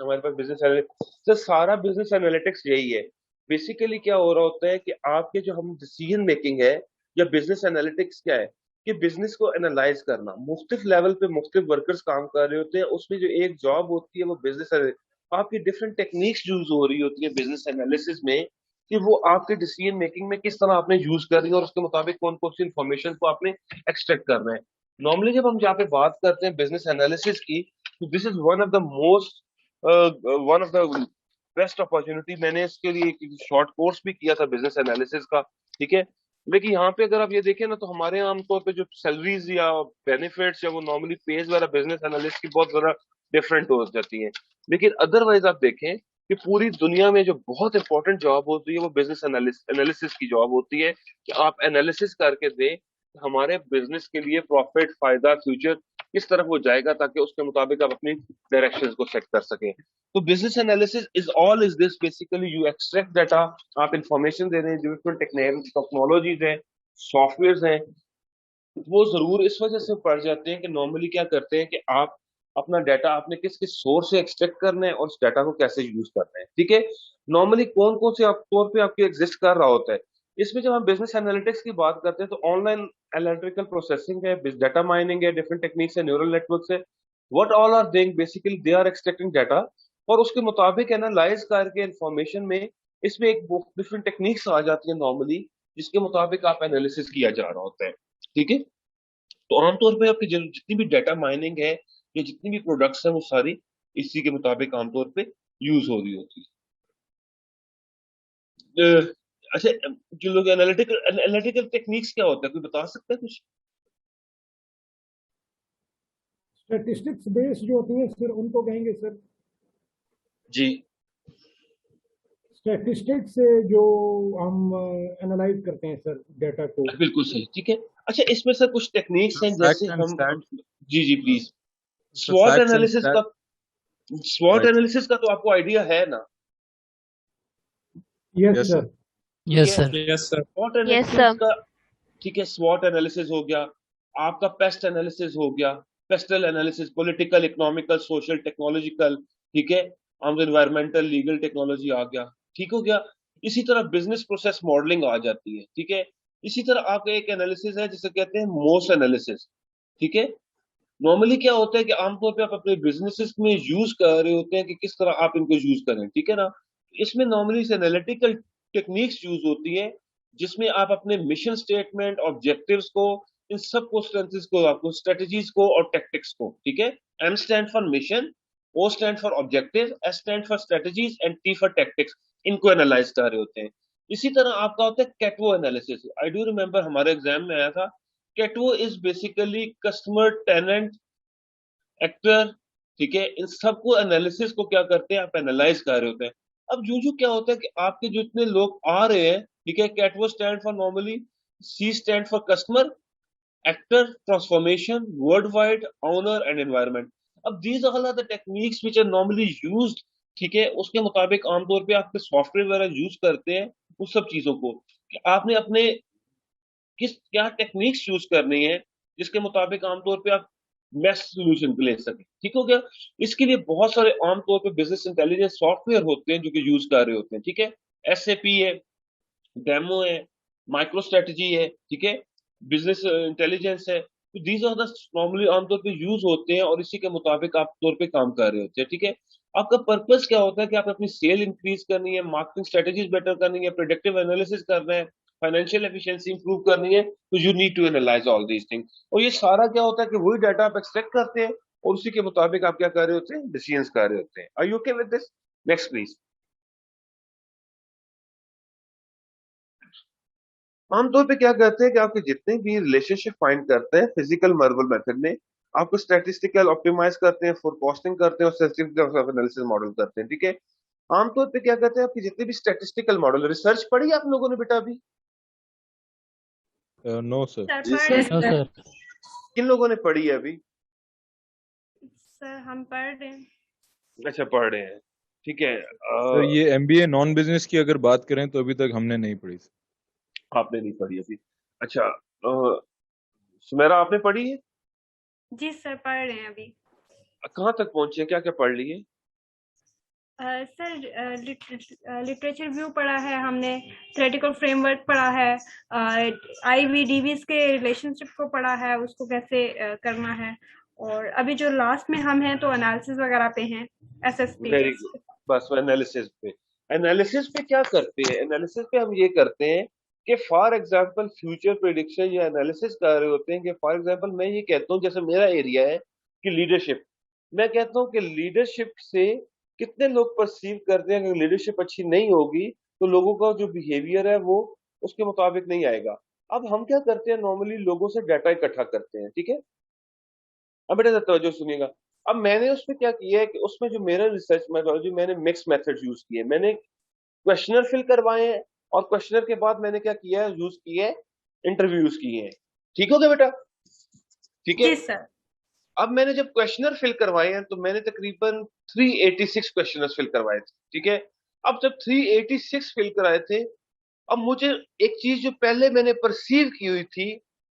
A: हमारे पास बिजनेस एनालिटिक्स, तो सारा बिजनेस एनालिटिक्स यही है। बेसिकली क्या हो रहा होता है कि आपके जो हम डिसीजन मेकिंग है या बिजनेस एनालिटिक्स क्या है कि बिजनेस को एनालाइज करना, मुख्तलिफ लेवल पे मुख्तलिफ वर्कर्स काम कर रहे होते हैं, उसमें जो एक जॉब होती है वो बिजनेस, आपकी डिफरेंट टेक्निक्स यूज हो रही होती है बिजनेस एनालिसिस में कि वो आपके डिसीजन मेकिंग में किस तरह आपने यूज करनी है और उसके मुताबिक कौन कौन सी इंफॉर्मेशन को आपने एक्सट्रैक्ट करना है। नॉर्मली जब हम यहाँ पे बात करते हैं बिजनेस एनालिसिस की, तो this is one of the best opportunity. मैंने इसके लिए एक शॉर्ट कोर्स भी किया था बिजनेस एनालिसिस का। ठीक है, लेकिन यहाँ पे अगर आप ये देखें ना तो हमारे आमतौर पे जो सैलरीज या बेनिफिट्स या वो नॉर्मली पेज वगैरह बिजनेस एनालिस्ट की बहुत ज्यादा डिफरेंट हो जाती हैं। लेकिन अदरवाइज आप देखें कि पूरी दुनिया में जो बहुत इंपॉर्टेंट जॉब होती है वो बिजनेस एनालिसिस की जॉब होती है कि आप एनालिसिस करके दें हमारे बिजनेस के लिए प्रॉफिट, फायदा, फ्यूचर किस तरफ वो जाएगा ताकि उसके मुताबिक आप अपनी डायरेक्शंस को सेट कर सकें। तो business analysis is this basically you extract data, आप इंफॉर्मेशन दे रहे हैं, डिफरेंट टेक्नोलॉजीज हैं, सॉफ्टवेयर हैं, वो जरूर इस वजह से पड़ जाते हैं कि नॉर्मली क्या करते हैं कि आप अपना डाटा आपने किस किस सोर्स से एक्सट्रैक्ट करना है और उस डाटा को कैसे यूज करना है। ठीक है, नॉर्मली कौन कौन से आप तौर पे आपके एग्जिस्ट कर रहा होता है। इसमें जब हम बिजनेस एनालिटिक्स की बात करते हैं तो ऑनलाइन एनालिटिकल प्रोसेसिंग है, डाटा माइनिंग है, डिफरेंट टेक्निक्स है, न्यूरल नेटवर्क्स है, what all are doing basically they are extracting data और उसके मुताबिक एनालाइज करके इंफॉर्मेशन में इसमें एक डिफरेंट टेक्निक्स आ जाती है नॉर्मली जिसके मुताबिक आप एनालिसिस किया जा रहा होता है। ठीक है, तो आमतौर पे आपकी जितनी भी डाटा माइनिंग है या जितनी भी प्रोडक्ट्स हैं वो सारी इसी के मुताबिक आमतौर पे यूज हो रही होती है। अच्छा, जो लोग एनालिटिकल एनालिटिकल टेक्निक्स क्या होता है, कोई बता सकता है कुछ?
K: स्टैटिस्टिक्स बेस्ड जो होती है सर उनको कहेंगे सर।
A: जी,
K: स्टैटिस्टिक्स से जो हम एनालाइज करते हैं सर डाटा को।
A: बिल्कुल सही। ठीक है, अच्छा इसमें सर कुछ टेक्निक्स हैं जैसे हम जी जी प्लीज। स्वॉट एनालिसिस का, स्वॉट एनालिसिस का तो आपको आइडिया है ना?
K: Yes
C: yes
K: sir.
C: सर।
A: ठीक
D: Yes,
A: है,
D: sir.
L: Yes sir.
A: SWOT
I: Yes,
A: analysis
I: sir.
A: का, ठीक है, SWOT एनालिसिस हो गया, आपका पेस्ट एनालिसिस हो गया, pastel analysis, political, economical, social, technological, ठीक है, आर्म्स, एनवायरमेंटल, लीगल, टेक्नोलॉजी आ गया, ठीक हो गया। इसी तरह बिजनेस प्रोसेस मॉडलिंग आ जाती है, ठीक है। इसी तरह आपका एक एनालिसिस है जिसे कहते हैं मोस्ट एनालिसिस, ठीक है। नॉर्मली क्या होता है कि आमतौर पे आप अपने बिजनेसेस में यूज कर रहे होते हैं कि किस तरह आप इनको यूज करें, ठीक है ना। इसमें नॉर्मली एनालिटिकल टेक्निक्स यूज होती है जिसमें आप अपने मिशन स्टेटमेंट, ऑब्जेक्टिव्स को, इन सब को, स्ट्रेंथ्स को, आपको स्ट्रेटजीज को और टैक्टिक्स को, ठीक है। M stand for mission, O stand for objective, S stand for strategies and T for tactics, इनको एनालाइज कर रहे होते हैं। इसी तरह आपका होता है कैटवो एनालिसिस। आई डू रिमेम्बर हमारे एग्जाम में आया था। कैटवो is basically customer, tenant, actor, ठीक है, इन सबको एनालिसिस को क्या करते हैं, आप एनालाइज कर रहे होते हैं। अब जो क्या होता है कि आपके जो इतने लोग आ रहे हैं, ठीक है, कैटवो stand for normally, C stand for customer, actor, transformation, world wide, owner and environment. अब these are the techniques which are normally used, ठीक है। उसके मुताबिक आमतौर पे आपके सॉफ्टवेयर वगैरह यूज करते हैं उस सब चीजों को कि आपने अपने क्या टेक्निक्स यूज करनी है जिसके मुताबिक आमतौर पे आप बेस्ट सोल्यूशन ले सके, ठीक हो गया। इसके लिए बहुत सारे आमतौर पे बिजनेस इंटेलिजेंस सॉफ्टवेयर होते हैं जो कि यूज कर रहे होते हैं, ठीक है। एसएपी है, डेमो है, माइक्रो स्ट्रेटजी है, ठीक है, बिजनेस इंटेलिजेंस है। तो दीज आर द नॉर्मली आमतौर पे यूज होते हैं और इसी के मुताबिक आप तौर पे काम कर रहे होते हैं, ठीक है। आपका पर्पस क्या होता है कि आप अपनी सेल इंक्रीज करनी है, मार्केटिंग स्ट्रेटेजीज बेटर करनी है, प्रोडक्टिव एनालिसिस करना है, फाइनेंशियल एफिशिएंसी इंप्रूव करनी है, तो you need to analyze all these things. और ये सारा क्या होता है कि वही डाटा आप एक्सट्रैक्ट करते हैं और उसी के मुताबिक आप क्या कर रहे होते हैं, डिसीजंस कर रहे होते हैं। Are you okay with this? Next please. आमतौर पे क्या करते हैं कि आपके जितने भी रिलेशनशिप फाइंड करते हैं फिजिकल मार्वल मेथड में, आपको स्टैटिस्टिकल ऑप्टिमाइज करते हैं, फोरकास्टिंग करते हैं और सेंसिटिविटी एनालिसिस मॉडल करते हैं, ठीक है। आमतौर पे क्या करते हैं, आपके जितने भी स्टैटिस्टिकल मॉडल, रिसर्च पढ़ी आप लोगों ने बेटा अभी?
C: No sir.
E: सर
A: जी
E: पढ़
A: सर।
E: रहे
D: No,
E: हैं।
D: sir.
A: किन लोगों ने पढ़ी है अभी?
E: सर हम पढ़ रहे हैं।
A: अच्छा, पढ़ रहे हैं, ठीक है।
C: सर ये एमबीए नॉन बिजनेस की अगर बात करें तो अभी तक हमने नहीं पढ़ी।
A: आपने नहीं पढ़ी अभी? अच्छा, सुमेरा आपने पढ़ी है?
E: जी सर पढ़ रहे हैं अभी।
A: कहाँ तक पहुंचे हैं, क्या क्या पढ़ लिए?
E: सर लिटरेचर व्यू पढ़ा है हमने, थ्योरेटिकल फ्रेमवर्क पढ़ा है, आईवीडीवीज के रिलेशनशिप को पढ़ा है, उसको कैसे करना है, और अभी जो लास्ट में हम हैं तो एनालिसिस वगैरह पे हैं, एसएसपी।
A: Very good. बस एनालिसिस पे, एनालिसिस पे क्या करते हैं, एनालिसिस पे हम ये करते हैं कि फॉर एग्जांपल फ्यूचर प्रेडिक्शन या एनालिसिस कर रहे होते हैं कि फॉर एग्जांपल मैं ये कहता हूँ, जैसे मेरा एरिया है कि लीडरशिप, मैं कहता हूँ कि लीडरशिप से कितने लोग परसीव करते हैं कि लीडरशिप अच्छी नहीं होगी तो लोगों का जो बिहेवियर है वो उसके मुताबिक नहीं आएगा। अब हम क्या करते हैं, नॉर्मली लोगों से डाटा इकट्ठा करते हैं, ठीक है। अब बेटा तवज्जो सुनिएगा। अब मैंने उसमें क्या किया है कि उसमें जो मेरा रिसर्च मेथोडोलॉजी, मैंने मिक्स मेथड यूज किए, मैंने क्वेश्चनर फिल करवाए हैं और क्वेश्चनर के बाद मैंने क्या किया है, यूज किए हैं, इंटरव्यूज किए हैं, ठीक हो गया बेटा, ठीक है।
E: जी सर।
A: अब मैंने जब क्वेश्चनर फिल करवाए हैं तो मैंने तकरीबन 386 क्वेश्चनर फिल करवाए थे, ठीक है। अब जब 386 फिल कराए थे, अब मुझे एक चीज जो पहले मैंने परसीव की हुई थी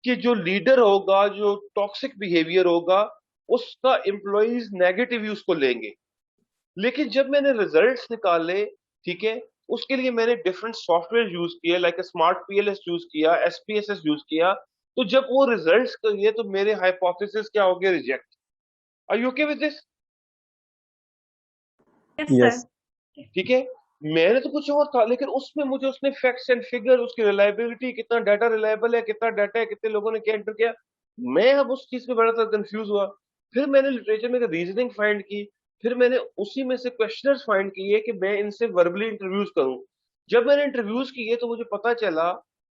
A: कि जो लीडर होगा, जो टॉक्सिक बिहेवियर होगा, उसका एम्प्लॉइज नेगेटिव यूज को लेंगे। लेकिन जब मैंने रिजल्ट्स निकाले, ठीक है, उसके लिए मैंने डिफरेंट सॉफ्टवेयर यूज किए, लाइक स्मार्ट पीएलएस यूज किया, एसपीएसएस यूज किया, तो जब वो रिजल्ट्स किए तो मेरे हाइपोथेसिस क्या हो गए, reject. Are you okay with this?
E: Yes sir.
A: ठीक है। मैंने तो कुछ और था लेकिन उसमें मुझे उसने फैक्ट्स एंड फिगर, उसकी रिलायबिलिटी, कितना डाटा रिलायबल है, कितना डाटा है, कितने लोगों ने क्या एंटर किया, मैं अब उस चीज में बड़ा सा कंफ्यूज हुआ। फिर मैंने लिटरेचर में रीजनिंग फाइंड की, फिर मैंने उसी में से क्वेश्चनर्स फाइंड किए कि मैं इनसे वर्बली इंटरव्यूज करूं। जब मैंने इंटरव्यूज किए तो मुझे पता चला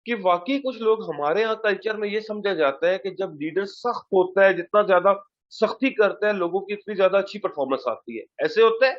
A: कि वाकई कुछ लोग, हमारे यहाँ कल्चर में ये समझा जाता है कि जब लीडर सख्त होता है, जितना ज्यादा सख्ती करता है, लोगों की इतनी ज्यादा अच्छी परफॉर्मेंस आती है। ऐसे होता है,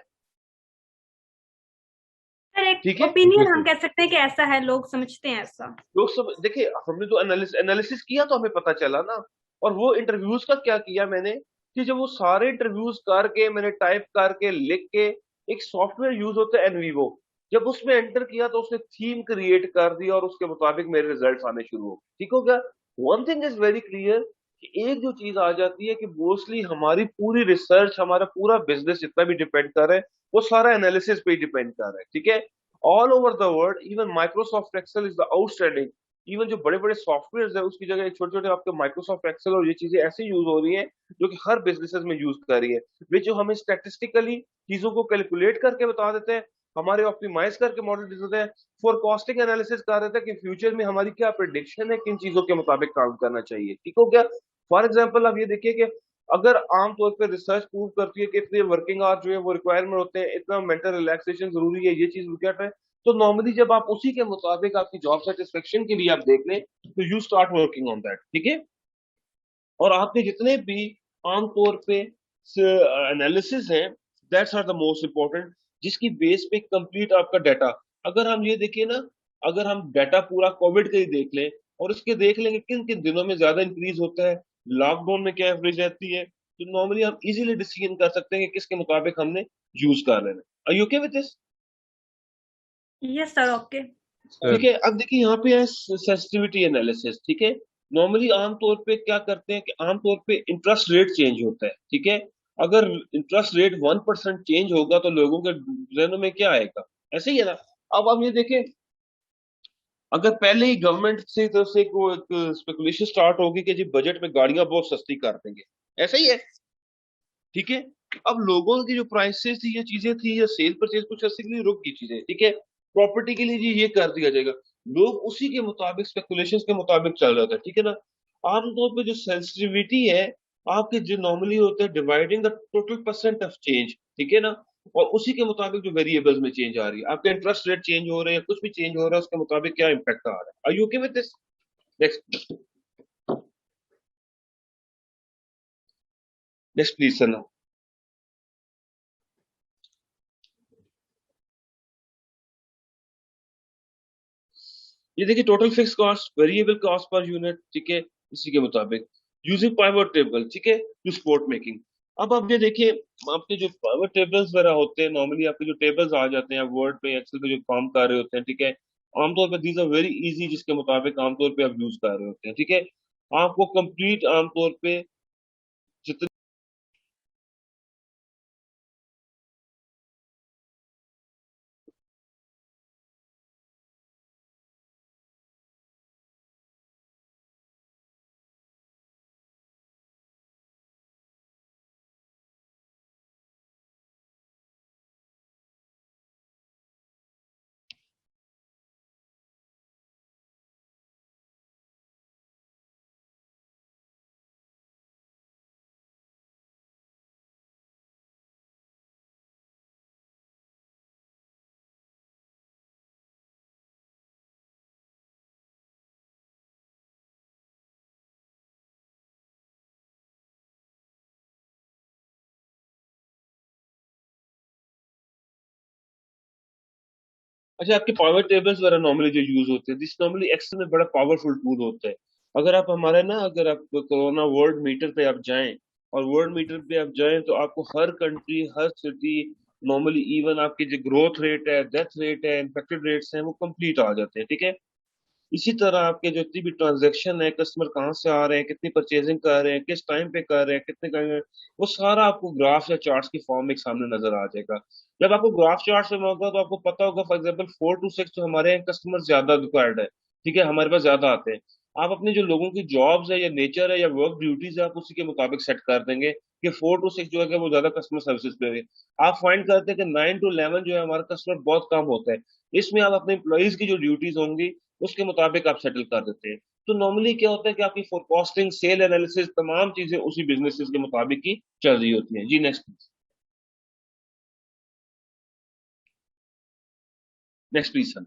E: सर एक
A: ठीक है।
E: ओपिनियन हम कह सकते हैं कि ऐसा है, लोग समझते हैं ऐसा।
A: लोग सब देखिए, हमने जो एनालिसिस किया तो हमें पता चला ना। और वो इंटरव्यूज का क्या किया मैंने कि जब वो सारे इंटरव्यूज करके मैंने टाइप करके लिख के, एक सॉफ्टवेयर यूज होता है एनवीवो, जब उसमें एंटर किया तो उसने थीम क्रिएट कर दी और उसके मुताबिक मेरे रिजल्ट्स आने शुरू हो गए। ठीक हो गया। One thing is very clear कि एक जो चीज आ जाती है कि मोस्टली हमारी पूरी रिसर्च, हमारा पूरा बिजनेस जितना भी डिपेंड कर रहा है वो सारा एनालिसिस पे डिपेंड कर रहा है। ठीक है। All over the world even Microsoft Excel is the outstanding. Even जो बड़े बड़े सॉफ्टवेयर है उसकी जगह छोटे छोटे आपके माइक्रोसॉफ्ट एक्सेल और ये चीजें ऐसे यूज हो रही है जो कि हर बिजनेसेस में यूज कर रही है, वे जो हमें स्टैटिस्टिकली चीजों को कैलकुलेट करके बता देते हैं, हमारे ऑप्टिमाइज करके मॉडल दे देते हैं, फोरकास्टिंग एनालिसिस कर देते हैं कि फ्यूचर में हमारी क्या प्रिडिक्शन है, किन चीजों के मुताबिक काम करना चाहिए। ठीक हो गया। फॉर एग्जाम्पल आप ये देखिए कि अगर आमतौर पर रिसर्च प्रूव करती है कि इतने वर्किंग आवर जो है वो रिक्वायरमेंट होते हैं, इतना मेंटल रिलैक्सेशन जरूरी है, ये चीज रिक्वायर्ड है, तो नॉर्मली जब आप उसी के मुताबिक आपकी जॉब सेटिस्फेक्शन के लिए आप देख लें तो you start working on that. ठीक है। और आपके जितने भी आमतौर पे एनालिसिस हैं, that's are the most important, जिसकी बेस पे कंप्लीट आपका डाटा, अगर हम ये देखिए ना, अगर हम डाटा पूरा कोविड का ही देख लें और इसके देख लेंगे किन किन दिनों में ज्यादा इंक्रीज होता है, लॉकडाउन में क्या एवरेज रहती है, तो नॉर्मली हम इजीली डिसीजन कर सकते हैं कि किसके मुताबिक हमने यूज कर लेना है। Are you okay with this?
E: Yes sir, okay.
A: ठीक है। अब देखिए यहाँ पे है सेंसिटिविटी एनालिसिस। ठीक है। नॉर्मली आमतौर पे क्या करते हैं कि आमतौर पे इंटरेस्ट रेट चेंज होता है। ठीक है। अगर इंटरेस्ट रेट 1% चेंज होगा तो लोगों के जहनों में क्या आएगा, ऐसे ही है ना। अब आप ये देखें, अगर पहले ही गवर्नमेंट से तरफ से स्पेकुलेशन स्टार्ट होगी कि जी बजट में गाड़ियां बहुत सस्ती कर देंगे, ऐसा ही है। ठीक है। अब लोगों की जो प्राइसेस थी, ये चीजें थी, या सेल परचेज कुछ ऐसे के लिए रुक गई चीजें। ठीक है। प्रॉपर्टी के लिए जी ये कर दिया जाएगा, लोग उसी के मुताबिक स्पेकुलेशन के मुताबिक चल रहा था। ठीक है ना। आमतौर पे जो सेंसिटिविटी है आपके जो नॉर्मली होते हैं dividing the total percent of change. ठीक है ना। और उसी के मुताबिक जो वेरिएबल्स में चेंज आ रही है, आपके इंटरेस्ट रेट चेंज हो रहे हैं, कुछ भी चेंज हो रहा है, उसके मुताबिक क्या इम्पैक्ट आ रहा है। Are you okay with this? Next, next please sir. ये देखिए total fix cost, variable cost per unit. ठीक है। इसी के मुताबिक यूजिंग पाइवट टेबल। ठीक है। To support making. अब आप ये देखिए, आपके जो पाइवट टेबल्स वगैरह होते हैं, नॉर्मली आपके जो टेबल्स आ जाते हैं वर्ड पे, एक्सेल पे जो काम कर रहे होते हैं। ठीक है। आमतौर पर दीज आर वेरी इजी, जिसके मुताबिक आमतौर पे आप यूज कर रहे होते हैं। ठीक है। आपको कंप्लीट आमतौर पे जितने अच्छा, आपके पावर टेबल्स वगैरह नॉर्मली जो यूज होते हैं, दिस नॉर्मली एक्सेल में बड़ा पावरफुल टूल होता है। अगर आप हमारे ना, अगर आप कोरोना वर्ल्ड मीटर पे आप जाएं, और वर्ल्ड मीटर पे आप जाएं तो आपको हर कंट्री, हर सिटी, नॉर्मली इवन आपके जो ग्रोथ रेट है, डेथ रेट है, इन्फेक्टेड रेट्स हैं, वो कंप्लीट आ जाते हैं। ठीक है। इसी तरह आपके जो जितनी भी ट्रांजैक्शन है, कस्टमर कहाँ से आ रहे हैं, कितनी परचेजिंग कर रहे हैं, किस टाइम पे कर रहे हैं, कितने कर रहे हैं, वो सारा आपको ग्राफ या चार्ट्स की फॉर्म में सामने नजर आ जाएगा। जब आपको ग्राफ चार्ट में होगा तो आपको पता होगा, फॉर एग्जाम्पल 4 to 6 जो हमारे यहाँ कस्टमर ज्यादा रिक्वायर्ड है। ठीक है। हमारे पास ज्यादा आते हैं। आप अपने जो लोगों की जॉब्स है या नेचर है या वर्क ड्यूटीज है, आप उसी के मुताबिक सेट कर देंगे कि 4 to 6 जो है वो ज्यादा कस्टमर सर्विसेज पे है। आप फाइंड करते हैं कि 9 to 11 जो है हमारा कस्टमर बहुत कम होता है, इसमें आप अपने एम्प्लॉइज की जो ड्यूटीज होंगी उसके मुताबिक आप सेटल कर देते हैं। तो नॉर्मली क्या होता है कि आपकी फोरकास्टिंग, सेल एनालिसिस, तमाम चीजें उसी बिजनेसेस के मुताबिक ही चल रही होती हैं। जी नेक्स्ट, नेक्स्ट प्लीज सर।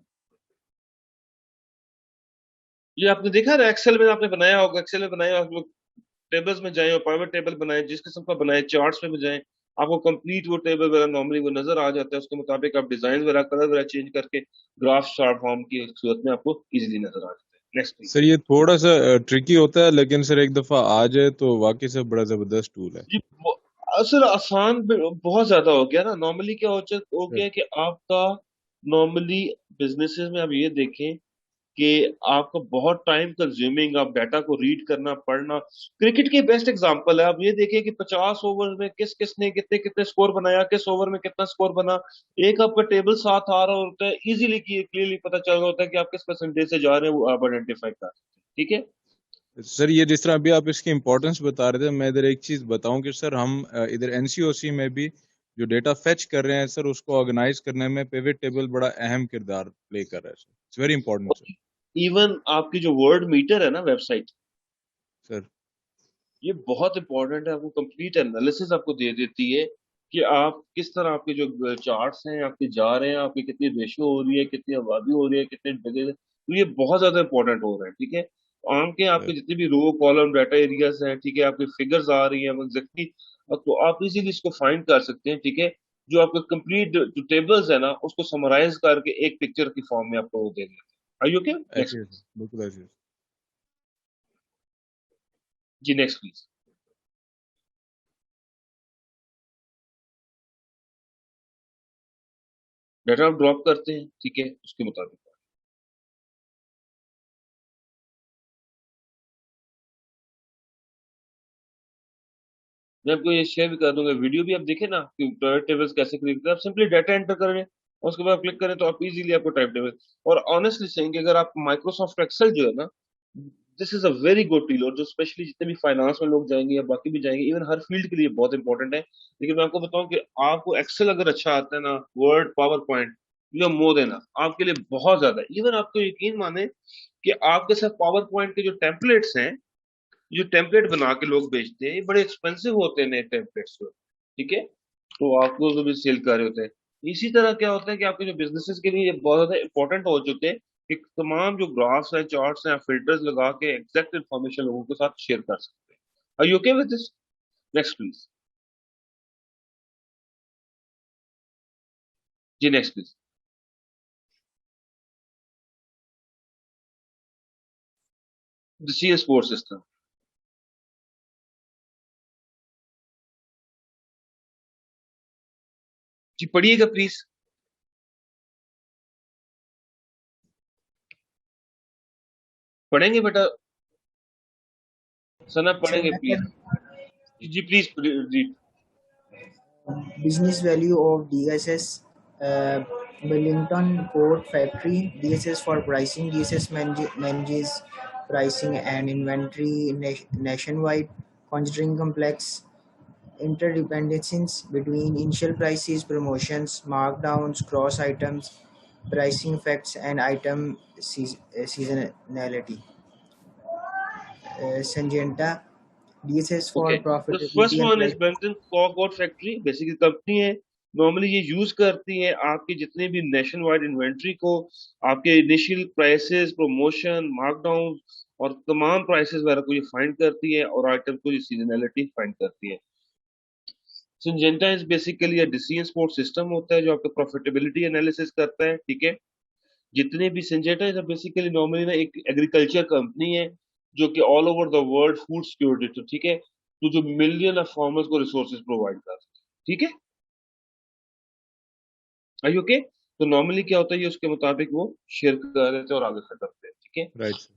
A: ये आपने देखा ना, एक्सेल में आपने बनाया होगा, एक्सेल में बनाया होगा, टेबल्स में जाए और पाइवट टेबल बनाए, जिस किस्म का बनाए, चार्ट्स में जाए, आपको कंप्लीट वो टेबल वगैरह नॉर्मली वो नजर आ जाता है, उसके मुताबिक आप डिजाइन वगैरह, कलर वगैरह चेंज करके ग्राफ चार्ट फॉर्म की सूरत में आपको इजीली नजर आ जाता है। नेक्स्ट प्लीज
C: सर ये थोड़ा सा ट्रिकी होता है, लेकिन सर एक दफा आ जाए तो वाकई से बड़ा जबरदस्त टूल है
A: जी। असल आसान बहुत ज्यादा हो गया ना। नॉर्मली क्या हो गया कि आपका नॉर्मली बिजनेसेस में आप ये देखें कि आपका बहुत टाइम कंज्यूमिंग, आप डाटा को रीड करना, पढ़ना। क्रिकेट की बेस्ट एग्जांपल है, आप ये देखिए कि 50 ओवर में किस किसने कितने कितने स्कोर बनाया, किस ओवर में कितना स्कोर बना, एक आपका टेबल साथ आ रहा होता है, इजीली क्लियरली पता चल रहा होता है कि आप किस परसेंटेज से जा रहे हैं, वो आप आइडेंटिफाई कर सकते हैं। ठीक है
C: सर ये जिस तरह अभी आप इसकी इम्पोर्टेंस बता रहे थे, मैं इधर एक चीज बताऊं कि सर हम इधर एनसीओसी में भी जो डेटा फेच कर रहे हैं सर, उसको ऑर्गेनाइज करने में पिवट टेबल बड़ा अहम किरदार प्ले कर रहा है sir. It's very important sir.
A: Even आपकी जो वर्ड मीटर है ना वेबसाइट,
C: सर
A: ये बहुत इंपॉर्टेंट है, आपको कंप्लीट एनालिसिस आपको दे देती है कि आप किस तरह, आपके जो चार्ट्स हैं आपके जा रहे हैं, आपकी कितनी रेशियो हो रही है, कितनी आबादी हो रही है, कितने जगह, तो ये बहुत ज्यादा इंपॉर्टेंट हो रहा है। ठीक है, आम के आपके जितने भी रो कॉलम डाटा एरियाज हैं, ठीक है, आपकी फिगर्स आ रही हैं एग्जैक्टली, तो आप इजीली इसको फाइंड कर सकते हैं। ठीक है, जो आपके कंप्लीट जो टेबल्स है ना, उसको समराइज करके एक पिक्चर की फॉर्म में आपको वो दे देते हैं। Are you okay?
C: ऐसे
A: नेक्स्ट
C: बिल्कुल ऐसे।
A: जी, नेक्स्ट प्लीज। डाटा आप ड्रॉप करते हैं, ठीक है, उसके मुताबिक मैं आपको ये शेयर भी कर दूंगा, वीडियो भी आप देखें ना कि प्राइवेट टेबल्स कैसे क्रिएट करते हैं। आप सिंपली डाटा एंटर करें और उसके बाद क्लिक करें तो आप इजीली आपको टाइप टेबल। और ऑनेस्टली सेइंग कि अगर आप माइक्रोसॉफ्ट एक्सेल जो है ना, this is a very good tool, और जो स्पेशली जितने भी फाइनेंस में लोग जाएंगे या बाकी भी जाएंगे, इवन हर फील्ड के लिए बहुत इंपॉर्टेंट है। लेकिन मैं आपको बताऊं कि आपको एक्सेल अगर अच्छा आता है ना, Word, PowerPoint, you are more than आपके लिए बहुत ज्यादा है। इवन आपको यकीन माने कि आपके साथ पावर पॉइंट के जो टेम्पलेट्स हैं, जो टेम्पलेट बना के लोग बेचते हैं, ये बड़े एक्सपेंसिव होते हैं नए टेम्पलेट्स। ठीक है, तो आपको जो भी सेल कर रहे होते हैं। इसी तरह क्या होता है कि आपके जो बिजनेसेस के लिए ये बहुत ज्यादा इंपॉर्टेंट हो चुके हैं कि तमाम जो ग्राफ्स हैं, चार्ट्स हैं, फिल्टर्स लगा के एग्जैक्ट इन्फॉर्मेशन लोगों के साथ शेयर कर सकते हैं। Are you okay with this? Next please. जी, next please. The C support system. जी, पढ़िएगा प्लीज, पढ़ेंगे बेटा, सना
F: सर
A: पढ़ेंगे
F: मैं
A: प्लीज। जी please read.
F: business value of DSS, Millington Port Factory. DSS for pricing. DSS manages pricing and inventory nationwide, considering complex interdependencies between initial prices, promotions, markdowns, cross items, pricing effects, and item seasonality. Syngenta. DSS
A: okay,
F: for
A: the first
F: profitability and
A: one is
F: price.
A: बेंटन कॉकवर्ड factory. बेसिकली company है, normally ये use करती है आपकी जितने भी नेशन वाइड इन्वेंट्री को, आपके इनिशियल प्राइसेस, प्रमोशन, मार्कडाउन और तमाम प्राइसेस वगैरह को ये फाइंड करती है, और आइटम को ये सीजनैलिटी फाइंड करती है। Syngenta is basically a decision support system होता है जो आपका प्रॉफिटेबिलिटी एनालिसिस करता है। ठीक है, जितने भी सिंजेंटा इज बेसिकली नॉर्मली ना एक एग्रीकल्चर कंपनी है जो कि all over the world food security, तो ठीक है, तो जो मिलियन ऑफ फार्मर्स को रिसोर्सेज प्रोवाइड कर सकते हैं। ठीक है, आई ओके? तो नॉर्मली क्या होता है, ये उसके मुताबिक वो शेयर कर देते हैं और आगे करते हैं। ठीक है,
C: राइट सर।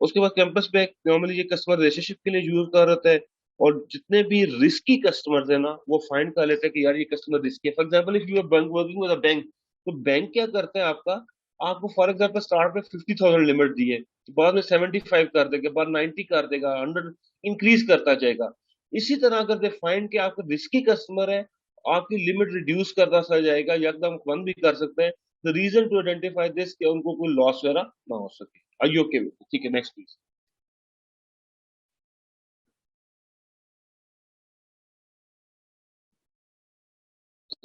A: उसके बाद कैंपस पे नॉर्मली ये कस्टमर रिलेशनशिप के लिए यूज कर रहता है, और जितने भी रिस्की कस्टमर्स है ना, वो फाइंड कर लेते हैं कि यार ये कस्टमर रिस्की है। For example if you are bank working with a bank, तो बैंक क्या करता है आपका, आपको फॉर एग्जांपल स्टार्ट में 50,000 लिमिट दी है, तो बाद में 75 कर देगा, बाद 90 कर देगा, 100 इंक्रीज करता जाएगा। इसी तरह अगर दे फाइंड कि आपका रिस्की कस्टमर है, आपकी लिमिट रिड्यूस करता चला जाएगा, यकदम बंद भी कर सकते हैं। The reason to identify this कि उनको कोई लॉस वगैरह ना हो सके। Are you okay? ठीक है, next please.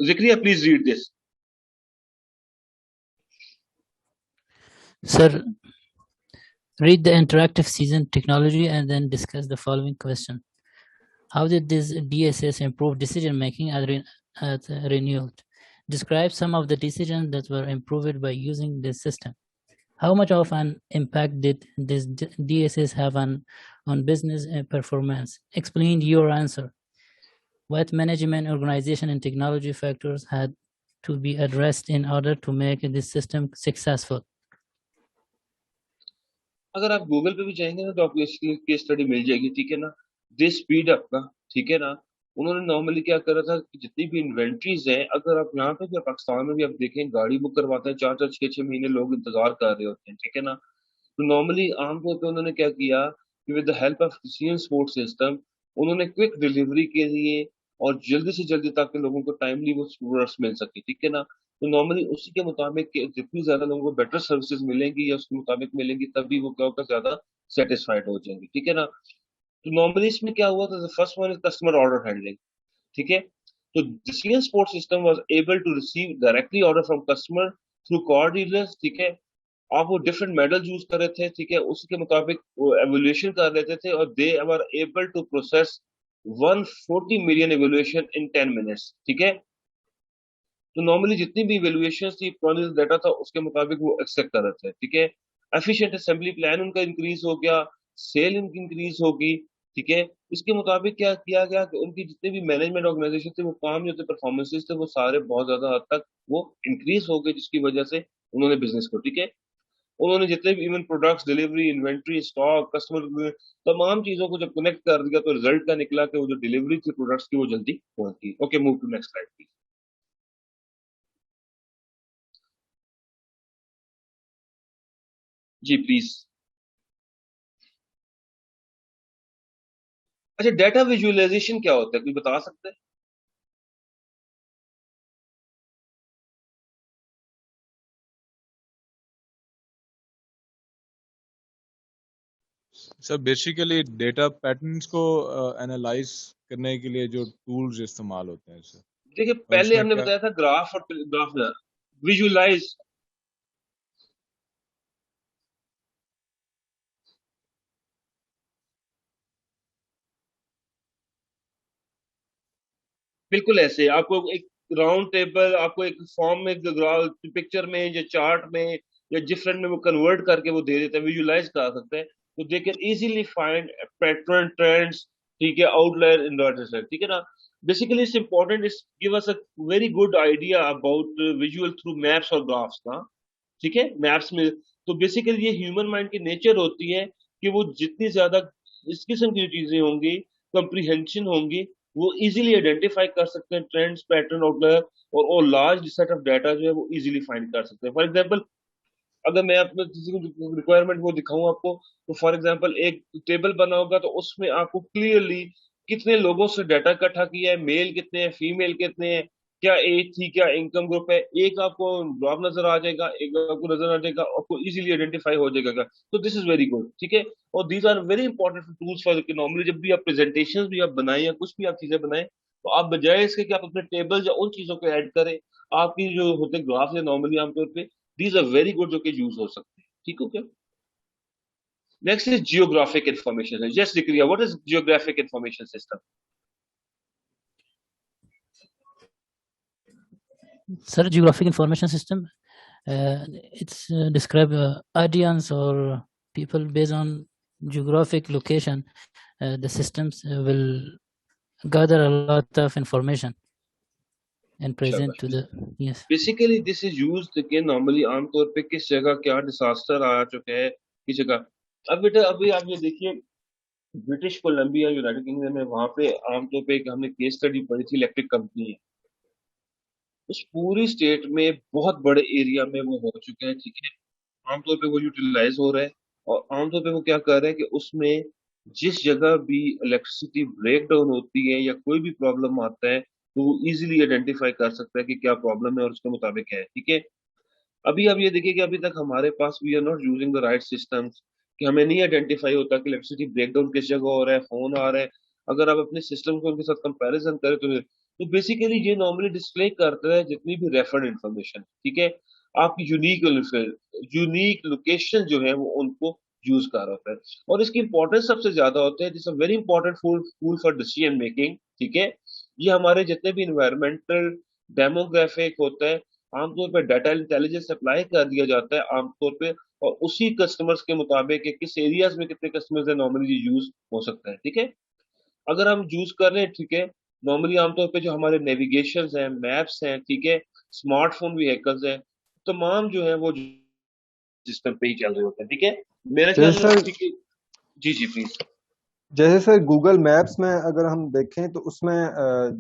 A: Zikriya, please read this.
D: Sir, read the interactive season technology and then discuss the following question. How did this DSS improve decision making at renewal? Describe some of the decisions that were improved by using this system. How much of an impact did this DSS have on business performance? Explain your answer. What management, organization, and technology factors had to be addressed in order to make this system successful?
A: अगर आप Google पे भी जाएंगे ना तो आपको इसकी case study मिल जाएगी, ठीक है ना। दे स्पीड अप का, ठीक है ना। उन्होंने नॉर्मली क्या करा था कि जितनी भी इन्वेंट्रीज हैं, अगर आप यहाँ पे भी पाकिस्तान में भी आप देखें, गाड़ी बुक करवाते हैं 4-4 6-6 महीने लोग इंतजार कर रहे होते हैं, ठीक है ना। तो नॉर्मली आमतौर पे उन्होंने क्या किया कि with the help of decision support system उन्होंने क्विक डिलीवरी के लिए और जल्दी से जल्दी ताकि लोगों को टाइमली वो प्रोडक्ट्स मिल सके, ठीक है ना। तो नॉर्मली उसी के मुताबिक कि जितनी ज्यादा लोगों को बेटर सर्विसेज मिलेंगी या उसके मुताबिक मिलेंगी, तभी वो क्या होगा, ज्यादा सेटिस्फाइड हो जाएंगे, ठीक है ना। तो नॉर्मली इसमें क्या हुआ था, first one is customer order handling, ठीक है। तो decision support system was able to receive directly order from customer through car dealers, ठीक है। आप वो डिफरेंट मॉडल यूज कर रहे थे, ठीक है, उसी के मुताबिक वो एवोल्यूशन कर लेते थे और they were able to process 140 million evolution in 10 minutes, ठीक है। तो नॉर्मली जितनी भी इवेल्युएशन थी, पुरानी डाटा था उसके मुताबिक वो एक्सेप्ट कर रहे थे, ठीक है। एफिशिएंट असेंबली प्लान उनका इंक्रीज हो गया, सेल इनकी इंक्रीज होगी, ठीक है। इसके मुताबिक क्या किया गया कि उनकी जितने भी मैनेजमेंट ऑर्गेनाइजेशन थे, वो काम जो थे, परफॉर्मेंसेस थे, वो सारे बहुत ज्यादा हद तक वो इंक्रीज हो गए, जिसकी वजह से उन्होंने बिजनेस को, ठीक है, उन्होंने जितने भी even products, delivery, inventory, stock, customer, तमाम चीजों को जब कनेक्ट कर दिया तो रिजल्ट का निकला कि वो जो डिलीवरी थी प्रोडक्ट्स की वो जल्दी पहुंची। Okay, move to next slide please. जी प्लीज। अच्छा, डेटा विजुअलाइजेशन क्या होता है, कोई बता सकते हैं?
C: सर बेसिकली डेटा पैटर्न्स को एनालाइज करने के लिए जो टूल्स इस्तेमाल होते हैं सर,
A: देखिए,
C: और
A: पहले
C: उसमें
A: हमने
C: क्या
A: बताया था ग्राफ और ग्राफ विजुअलाइज। बिल्कुल ऐसे आपको एक राउंड टेबल, आपको एक फॉर्म में, पिक्चर में या चार्ट में या डिफरेंट में वो कन्वर्ट करके वो दे देता है, विजुअलाइज कर सकते हैं। तो they can easily find pattern, trends, ठीक है, आउटलायर इन डाटा सेट, ठीक है ना। Basically it's important, it's give us a very good idea about visual through maps और ग्राफ्स ना, ठीक है, मैप्स में। तो बेसिकली ये ह्यूमन माइंड की नेचर होती है कि वो जितनी ज्यादा इस किस्म की चीजें होंगी, कंप्रीहेंशन होंगी, वो इजीली आइडेंटिफाई कर सकते हैं ट्रेंड्स, पैटर्न, आउटलायर, और लार्ज सेट ऑफ डाटा जो है वो इजीली फाइंड कर सकते हैं। फॉर एग्जांपल, अगर मैं अपने किसी को रिक्वायरमेंट वो दिखाऊं आपको, तो फॉर एग्जांपल एक टेबल बना होगा तो उसमें आपको क्लियरली कितने लोगों से डाटा इकट्ठा किया है, मेल कितने हैं, फीमेल कितने हैं, क्या एज थी, क्या इनकम ग्रुप है, एक आपको जॉब नजर आ जाएगा, एक आपको नजर आ जाएगा, आपको इजीली आइडेंटिफाई हो जाएगा। तो दिस इज वेरी गुड, ठीक है। और these are very important tools for, normally जब भी आप प्रेजेंटेशन भी आप बनाएं या कुछ भी आप चीजें बनाएं, तो आप बजाय इसके कि आप अपने टेबल या उन चीजों को ऐड करें, आपकी जो होते ग्राफ है नॉर्मली आमतौर पे, these are very good जो कि यूज हो सकते हैं, ठीक है। Next is geographic information. Yes Zakariya, what is geographic information system?
D: Sir, geographic information system, it's describe audience or people based on geographic location. The systems will gather a lot of information and present to the, yes.
A: Basically this is used कि normally आमतौर पे किस जगह क्या disaster आ चुका है, किस जगह। अब बेटा अभी आप ये देखिए, ब्रिटिश कोलंबिया, यूनाइटेड किंगडम में, वहां पे आमतौर पे एक हमने केस स्टडी पढ़ी थी, इलेक्ट्रिक कंपनी है, उस पूरी स्टेट में बहुत बड़े एरिया में वो हो चुके हैं, ठीक है। आमतौर पे वो यूटिलाइज हो रहा है, और आमतौर पे वो क्या कर रहे हैं कि उसमें जिस जगह भी इलेक्ट्रिसिटी ब्रेक डाउन होती है या कोई भी प्रॉब्लम आता है, तो वो इजीली आइडेंटिफाई कर सकता है कि क्या प्रॉब्लम है और उसके मुताबिक है, ठीक है। अभी आप ये देखिए कि अभी तक हमारे पास we are not using the right systems, कि हमें नहीं आइडेंटिफाई होता कि इलेक्ट्रिसिटी ब्रेकडाउन किस जगह हो रहा है, फोन आ रहा है। अगर आप अपने सिस्टम को उनके साथ कंपैरिजन करें तो बेसिकली ये नॉर्मली डिस्प्ले करता है जितनी भी रेफर्ड इंफॉर्मेशन, ठीक है, आपकी यूनिक लोकेशन जो है वो उनको यूज कर रहा है। और इसकी इंपॉर्टेंस सबसे ज्यादा होता है, this a very important tool for decision making, ठीक है। ये हमारे जितने भी इन्वायरमेंटल डेमोग्राफिक होता है, आमतौर पर डाटा इंटेलिजेंस अप्लाई कर दिया जाता है आमतौर पे, और उसी कस्टमर्स के मुताबिक कि किस एरियाज में कितने कस्टमर्स है नॉर्मली यूज हो सकता है, ठीक है। अगर हम यूज कर रहे हैं, ठीक है, नॉर्मली आमतौर पे जो हमारे नेविगेशन हैं, मैप्स हैं, ठीक है, स्मार्टफोन व्हीकल्स हैं, तमाम जो है वो सिस्टम पे ही चल रहे होते हैं। ठीक है, मेरा ख्याल
H: जैसे
A: है
H: सर
A: ठीक है। जी जी प्लीज।
H: जैसे सर गूगल मैप्स में अगर हम देखें तो उसमें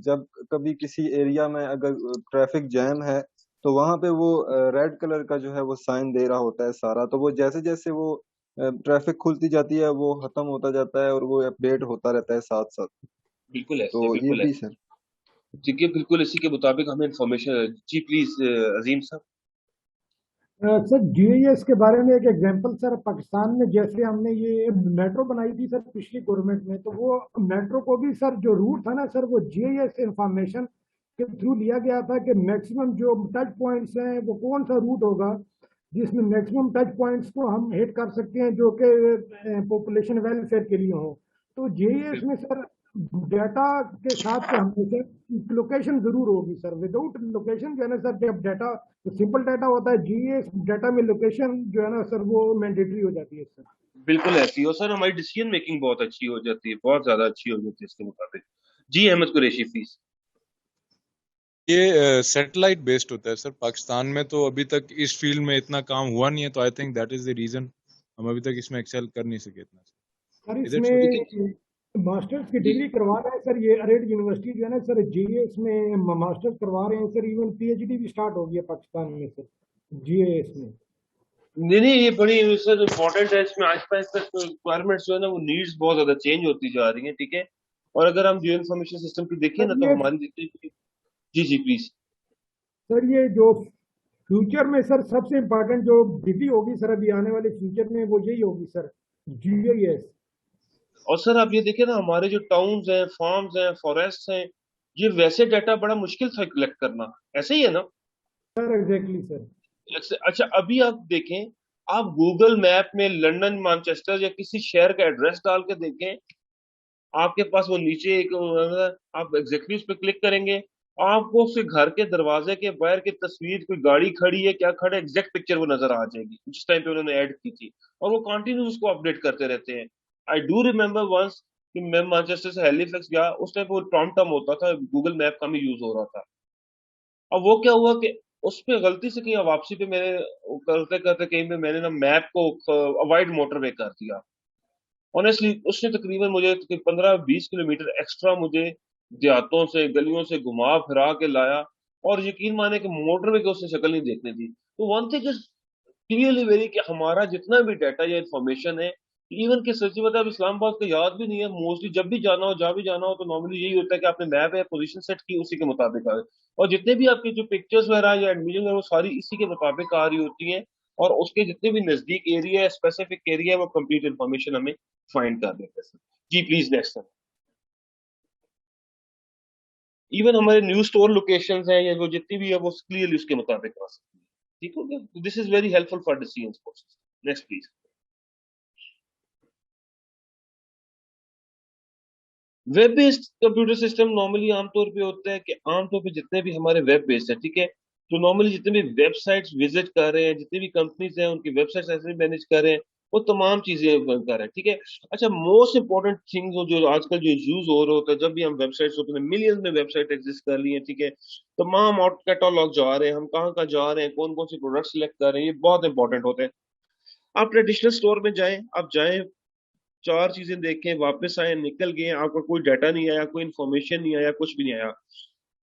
H: जब कभी किसी एरिया में अगर ट्रैफिक जैम है तो वहां पे वो रेड कलर का जो है वो साइन दे रहा होता है सारा, तो वो जैसे जैसे वो ट्रैफिक खुलती जाती है वो खत्म होता जाता है और वो अपडेट होता रहता है साथ साथ।
A: बिल्कुल
H: तो
A: ऐसे,
H: ये
A: बिल्कुल
H: भी
A: ऐसे।
H: सर।
A: ठीक है, बिल्कुल इसी के मुताबिक हमें इंफॉर्मेशन। जी प्लीज अजीम साहब।
K: सर जीआईएस के बारे में एक एग्जांपल सर, पाकिस्तान में जैसे हमने ये मेट्रो बनाई थी सर पिछली गवर्नमेंट में, तो वो मेट्रो को भी सर जो रूट था ना सर वो जीआईएस इंफॉर्मेशन के थ्रू लिया गया था कि मैक्सिमम जो टच पॉइंट्स हैं वो कौन सा रूट होगा जिसमें मैक्सिमम टच पॉइंट्स को हम हिट कर सकते हैं जो कि पॉपुलेशन वेलफेयर के लिए हो। तो जीआईएस में सर डाटा के साथ तो हमेशा लोकेशन जरूर होगी सर, विदाउट लोकेशन जो है ना सर, जब डाटा तो सिंपल डाटा होता है, जीएस डाटा में लोकेशन जो है ना सर वो मैंडेटरी हो जाती है सर।
A: बिल्कुल ऐसी हो सर, हमारी डिसीजन मेकिंग बहुत अच्छी हो जाती है, बहुत ज्यादा अच्छी हो जाती है इसके मुताबिक। जी अहमद कुरैशी प्लीज।
C: ये सैटेलाइट बेस्ड होता है सर। पाकिस्तान में तो अभी तक इस फील्ड में इतना काम हुआ नहीं है, तो I think that is the reason हम अभी तक इसमें एक्सेल कर नहीं सके इतना।
K: Sir
C: is it so?
K: इसमें मास्टर्स की डिग्री करवा रहे हैं सर, ये अरेड यूनिवर्सिटी जो है ना सर जीएस में मास्टर्स करवा रहे हैं सर, इवन पीएचडी भी स्टार्ट हो गई है पाकिस्तान में सर जीएस में।
A: नहीं नहीं, ये बड़ी सर इम्पोर्टेंट है। इसमें आहिस्ता आहिस्ता रिक्वायरमेंट्स जो है ना वो नीड्स बहुत ज्यादा चेंज होती जा रही हैं। ठीक है, और अगर हम जियो इन्फॉर्मेशन सिस्टम की देखिए
K: सर
A: ना तो
K: ये
A: हमारी जितनी। जी जी प्लीज।
K: सर ये जो फ्यूचर में सर सबसे इम्पोर्टेंट जो डिग्री होगी सर अभी आने वाले फ्यूचर में वो यही होगी सर, जीआईएस।
A: और सर आप ये देखिए ना, हमारे जो टाउन्स हैं, फार्म्स हैं, फॉरेस्ट हैं, ये वैसे डाटा बड़ा मुश्किल था कलेक्ट करना, ऐसे ही है ना?
K: Sir exactly sir.
A: अच्छा अभी आप देखें, आप गूगल मैप में लंदन, मैनचेस्टर या किसी शहर का एड्रेस डाल के देखें, आपके पास वो नीचे एक आप एग्जैक्टली उस पर क्लिक करेंगे, आपको उसके घर के दरवाजे के बाहर की तस्वीर, कोई गाड़ी खड़ी है क्या खड़ा है, एग्जैक्ट पिक्चर वो नजर आ जाएगी जिस टाइम पे उन्होंने ऐड की थी। और वो कंटिन्यू उसको अपडेट करते रहते हैं। आई डू रिमेम्बर वंस कि मैं मैनचेस्टर से हैलिफैक्स गया, उस टाइम पे वो टॉम टॉम होता था, गूगल मैप का भी यूज हो रहा था। अब वो क्या हुआ कि उस पे गलती से कहीं वापसी पे मैंने करते करते कहीं पे मैंने ना मैप को अवॉइड मोटरवे कर दिया। ऑनेस्टली उसने तकरीबन मुझे 15-20 किलोमीटर एक्स्ट्रा मुझे देहातों से गलियों से घुमा फिरा के लाया, और यकीन माने कि मोटरवे की उसने शक्ल नहीं देखनी थी। तो one thing is clearly very कि हमारा जितना भी डाटा या इन्फॉर्मेशन है, इवन कि सच्ची बात है अब इस्लामाबाद का याद भी नहीं है मोस्टली, जब भी जाना हो जहाँ भी जाना हो तो नॉर्मली यही होता है कि आपने मैप या पोजीशन सेट की उसी के मुताबिक आ, और जितने भी आपके जो पिक्चर्स वगैरह या एडमिशन है वो सारी इसी के मुताबिक आ रही होती हैं, और उसके जितने भी नजदीक एरिया है, स्पेसिफिक एरिया है, वो कंप्लीट इन्फॉर्मेशन हमें फाइंड कर देते हैं। जी प्लीज नेक्स्ट। इवन हमारे न्यूज स्टोर लोकेशंस हैं या वो जितनी भी है वो क्लियरली उसके मुताबिक आ सकती है। ठीक हो गया, this is very helpful for decision process. Next please. Web based computer system normally आमतौर पे होता है कि आमतौर पे जितने भी हमारे वेब बेस्ड है, ठीक है, तो नॉर्मली जितने भी वेबसाइट्स विजिट कर रहे हैं, जितनी भी कंपनीज हैं उनकी वेबसाइट्स ऐसे मैनेज कर रहे हैं, वो तमाम चीजें कर रहे हैं। ठीक है, अच्छा मोस्ट इंपॉर्टेंट थिंग्स जो आजकल जो यूज हो रहा होता है, जब भी हम वेबसाइट्स ओपन, मिलियंस में वेबसाइट एग्जिस्ट कर रही है, ठीक है, तमाम आउट कैटलॉग जा रहे हैं, हम कहाँ कहाँ जा रहे हैं, कौन कौन से प्रोडक्ट सिलेक्ट कर रहे हैं, ये बहुत इंपॉर्टेंट होते हैं। आप ट्रेडिशनल स्टोर में जाएं, आप जाएं, चार चीजें देखें, वापस आए, निकल गए, आपका कोई डाटा नहीं आया, कोई इन्फॉर्मेशन नहीं आया, कुछ भी नहीं आया।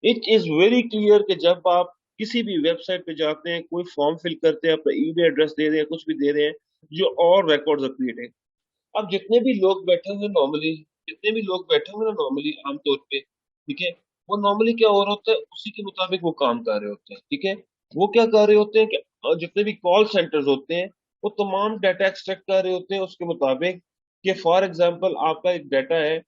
A: इट इज वेरी क्लियर कि जब आप किसी भी वेबसाइट पे जाते हैं, कोई फॉर्म फिल करते हैं, अपना ईमेल एड्रेस दे रहे हैं, कुछ भी दे रहे हैं, जो और रिकॉर्ड्स आर क्रिएटेड। अब जितने भी लोग बैठे हुए ना नॉर्मली आमतौर पे, ठीक है, वो नॉर्मली क्या हो रहा होता है उसी के मुताबिक वो काम कर रहे होते हैं। ठीक है, वो क्या कर रहे होते हैं कि जितने भी कॉल सेंटर्स होते हैं वो तमाम डाटा एक्सट्रैक्ट कर रहे होते हैं उसके मुताबिक, कि फॉर एग्जांपल आपका एक डाटा है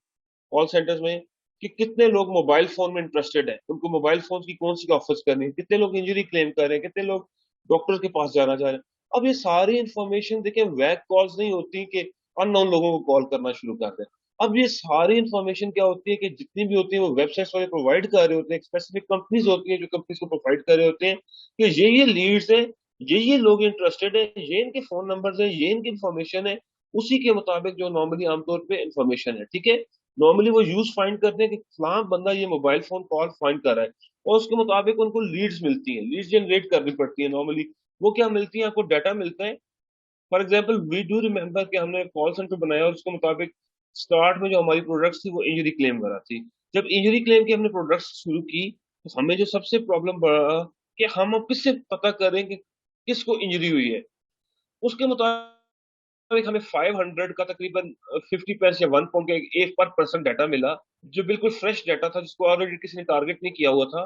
A: कॉल सेंटर्स में कि कितने लोग मोबाइल फोन में इंटरेस्टेड है, उनको मोबाइल फोन की कौन सी ऑफर्स करनी है, कितने लोग इंजरी क्लेम कर रहे हैं, कितने लोग डॉक्टर के पास जाना चाह रहे हैं। अब ये सारी इंफॉर्मेशन देखें, वैक कॉल्स नहीं होती कि अननोन लोगों को कॉल करना शुरू कर दें। अब ये सारी इंफॉर्मेशन क्या होती है कि जितनी भी होती है वो वेबसाइट्स वाले प्रोवाइड कर रहे होते हैं, स्पेसिफिक कंपनीज होती है जो कंपनीज को प्रोवाइड कर रहे होते हैं कि ये लीड्स है, ये लोग इंटरेस्टेड है, ये इनके फोन नंबर है, ये इनकी इंफॉर्मेशन है, उसी के मुताबिक जो नॉर्मली आमतौर पे इंफॉर्मेशन है। ठीक है, नॉर्मली वो यूज फाइंड करते हैं कि फलां बंदा ये मोबाइल फोन कॉल फाइंड कर रहा है, और उसके मुताबिक उनको लीड्स मिलती हैं, लीड्स जनरेट करनी पड़ती है नॉर्मली। वो क्या मिलती है, आपको डाटा मिलता है। For example we do remember कि हमने कॉल सेंटर बनाया और उसके मुताबिक स्टार्ट में जो हमारी प्रोडक्ट्स थी वो इंजरी क्लेम करा थी। जब इंजरी क्लेम की हमने प्रोडक्ट्स शुरू की तो हमें जो सबसे प्रॉब्लम पड़ा कि हम अब किससे पता करें कि किसको इंजरी हुई है। उसके मुताबिक हमें 500 का तकरीबन 50 पैसे या 1 पाउंड का एक पर पर्सन डाटा मिला, जो बिल्कुल फ्रेश डाटा था, जिसको ऑलरेडी किसी ने टारगेट नहीं किया हुआ था।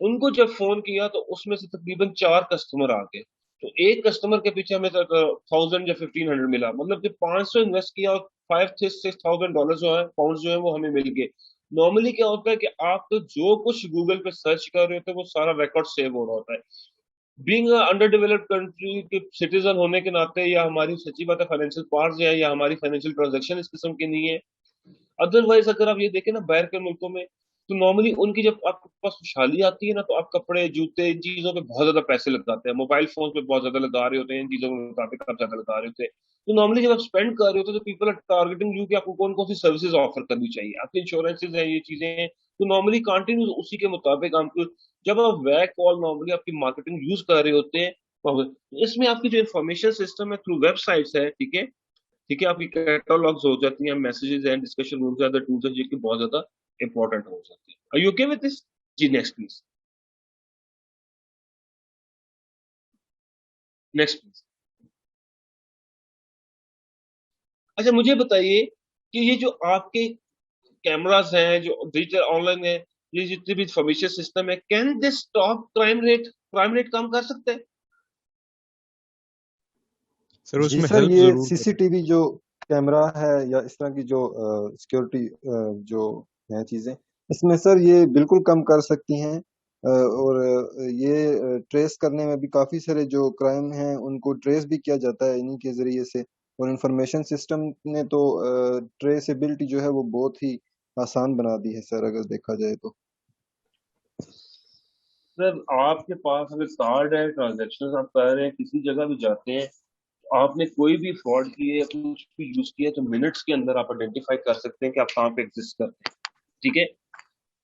A: उनको जब फोन किया तो उसमें से तकरीबन 4 कस्टमर आ गए। तो एक कस्टमर के पीछे हमें 1000 या 1500 मिला, मतलब कि 500 इन्वेस्ट किया और 5 से 6 थाउजेंड डॉलर जो है, पाउंड जो है, वो हमें मिल गए। नॉर्मली क्या होता है कि आप तो जो कुछ गूगल पे सर्च कर रहे होते हैं वो सारा रिकॉर्ड सेव हो रहा होता है। बीइंग अंडर डेवलप्ड कंट्री के सिटीजन होने के नाते, या हमारी सच्ची बात है फाइनेंशियल पार्ट है, या हमारी फाइनेंशियल ट्रांजेक्शन इस किस्म की नहीं है। अदरवाइज अगर आप ये देखें ना बाहर के मुल्कों में, तो नॉर्मली उनकी जब आपके पास खुशहाली आती है ना, तो आप कपड़े जूते इन चीजों पे बहुत ज्यादा पैसे लगाते हैं, मोबाइल फोन पे बहुत ज्यादा लगा रहे होते हैं, इन चीजों के मुताबिक आप ज्यादा लगा रहे होते हैं। तो नॉर्मली जब आप स्पेंड कर रहे होते हैं तो पीपल आर टारगेटिंग यू कि आपको कौन कौन सी सर्विसेज ऑफर करनी चाहिए, आपकी इंश्योरेंसेज है, ये चीजें हैं। तो नॉर्मली कंटिन्यू उसी के मुताबिक आपको, जब आप वैक कॉल नॉर्मली आपकी मार्केटिंग यूज कर रहे होते हैं, तो इसमें आपकी जो इन्फॉर्मेशन सिस्टम है थ्रू वेबसाइट्स है, ठीक है, ठीक है, आपकी कैटलॉग्स हो जाती हैं, messages and discussion rooms are the tools जो कि बहुत ज्यादा इंपॉर्टेंट हो जाती है। Are you okay with this? जी नेक्स्ट प्लीज, नेक्स्ट प्लीज। अच्छा मुझे बताइए कि ये जो आपके कैमरास हैं जो डिजिटल ऑनलाइन है, ये जितने भी इंफॉर्मेशन सिस्टम है, can this stop crime rate कम कर सकते हैं?
C: सर
H: जी
C: उसमें
H: सर,
C: हेल्प
H: ये
C: जरूर कर
H: सीसीटीवी जो कैमरा है या इस तरह की जो सिक्योरिटी जो है चीजें, इसमें सर ये बिल्कुल कम कर सकती हैं। और ये ट्रेस करने में भी काफी सारे जो क्राइम हैं उनको ट्रेस भी किया जाता है इन्हीं के जरिए से। और इंफॉर्मेशन सिस्टम ने तो ट्रेसेबिलिटी जो है वो बहुत ही आसान बना दी है सर, अगर देखा जाए तो।
A: सर आपके पास अगर कार्ड है, ट्रांजेक्शन आप कर रहे हैं, किसी जगह भी जाते हैं, आपने कोई भी फ्रॉड किए या कुछ भी यूज किया, तो मिनट्स के अंदर आप आइडेंटिफाई कर सकते हैं कि आप कहाँ पे एग्जिस्ट करते हैं, ठीक है।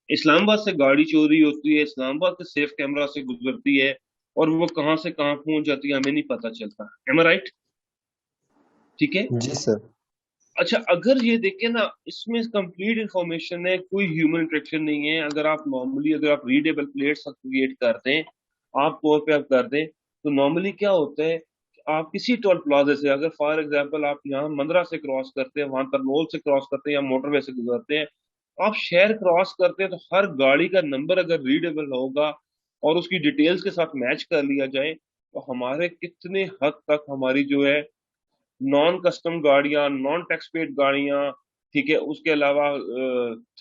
A: इस्लामाबाद से गाड़ी चोरी होती है, इस्लामाबाद के सेफ कैमरा से गुजरती है, और वो कहाँ से कहाँ पहुंच जाती है हमें नहीं पता चलता। एम आई राइट? ठीक है।
H: जी सर।
A: अच्छा अगर ये देखें ना, इसमें कंप्लीट इंफॉर्मेशन है, कोई ह्यूमन इंटरेक्शन नहीं है। अगर आप नॉर्मली अगर आप रीडेबल प्लेट्स क्रिएट कर दें, आप तौर पे आप कर दें, तो नॉर्मली क्या होता है कि आप किसी टोल प्लाजा से, अगर फॉर एग्जांपल आप यहाँ मंदरा से क्रॉस करते हैं, वहां तरनोल से क्रॉस करते हैं, या मोटरवे से गुजरते हैं, आप शहर क्रॉस करते हैं, तो हर गाड़ी का नंबर अगर रीडेबल होगा और उसकी डिटेल्स के साथ मैच कर लिया जाए, तो हमारे कितने हद तक हमारी जो है नॉन कस्टम गाड़ियां, नॉन टैक्स पेड गाड़ियां, ठीक है, उसके अलावा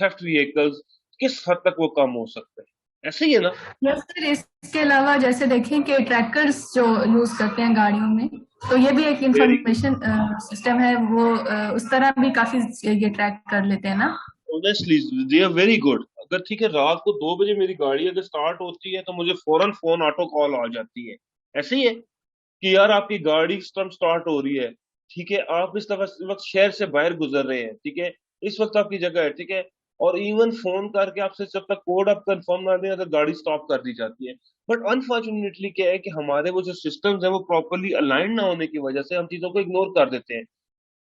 A: थेफ्ट व्हीकल्स, किस हद तक वो कम हो सकते हैं। ऐसे ही है ना?
B: प्लस सर इसके अलावा जैसे देखें कि ट्रैकर्स जो यूज करते हैं गाड़ियों में, तो ये भी एक
A: वेरी
B: इंफॉर्मेशन सिस्टम है, वो उस तरह भी काफी ये ट्रैक कर लेते हैं ना।
A: Honestly they are very good. अगर ठीक है, रात को 2 बजे मेरी गाड़ी अगर स्टार्ट होती है तो मुझे फौरन फोन ऑटो कॉल आ जाती है। ऐसे ही है कि यार आपकी गाड़ी इस टाइम स्टार्ट हो रही है, ठीक है, आप इस तरह इस वक्त शहर से बाहर गुजर रहे हैं, ठीक है, इस वक्त आपकी जगह है, ठीक है, और इवन फोन करके आपसे जब तक कोड आप कंफर्म ना दें तो गाड़ी स्टॉप कर दी जाती है। बट अनफॉर्चुनेटली क्या है कि हमारे वो जो सिस्टम्स है वो प्रॉपरली अलाइन ना होने की वजह से हम चीजों को इग्नोर कर देते हैं।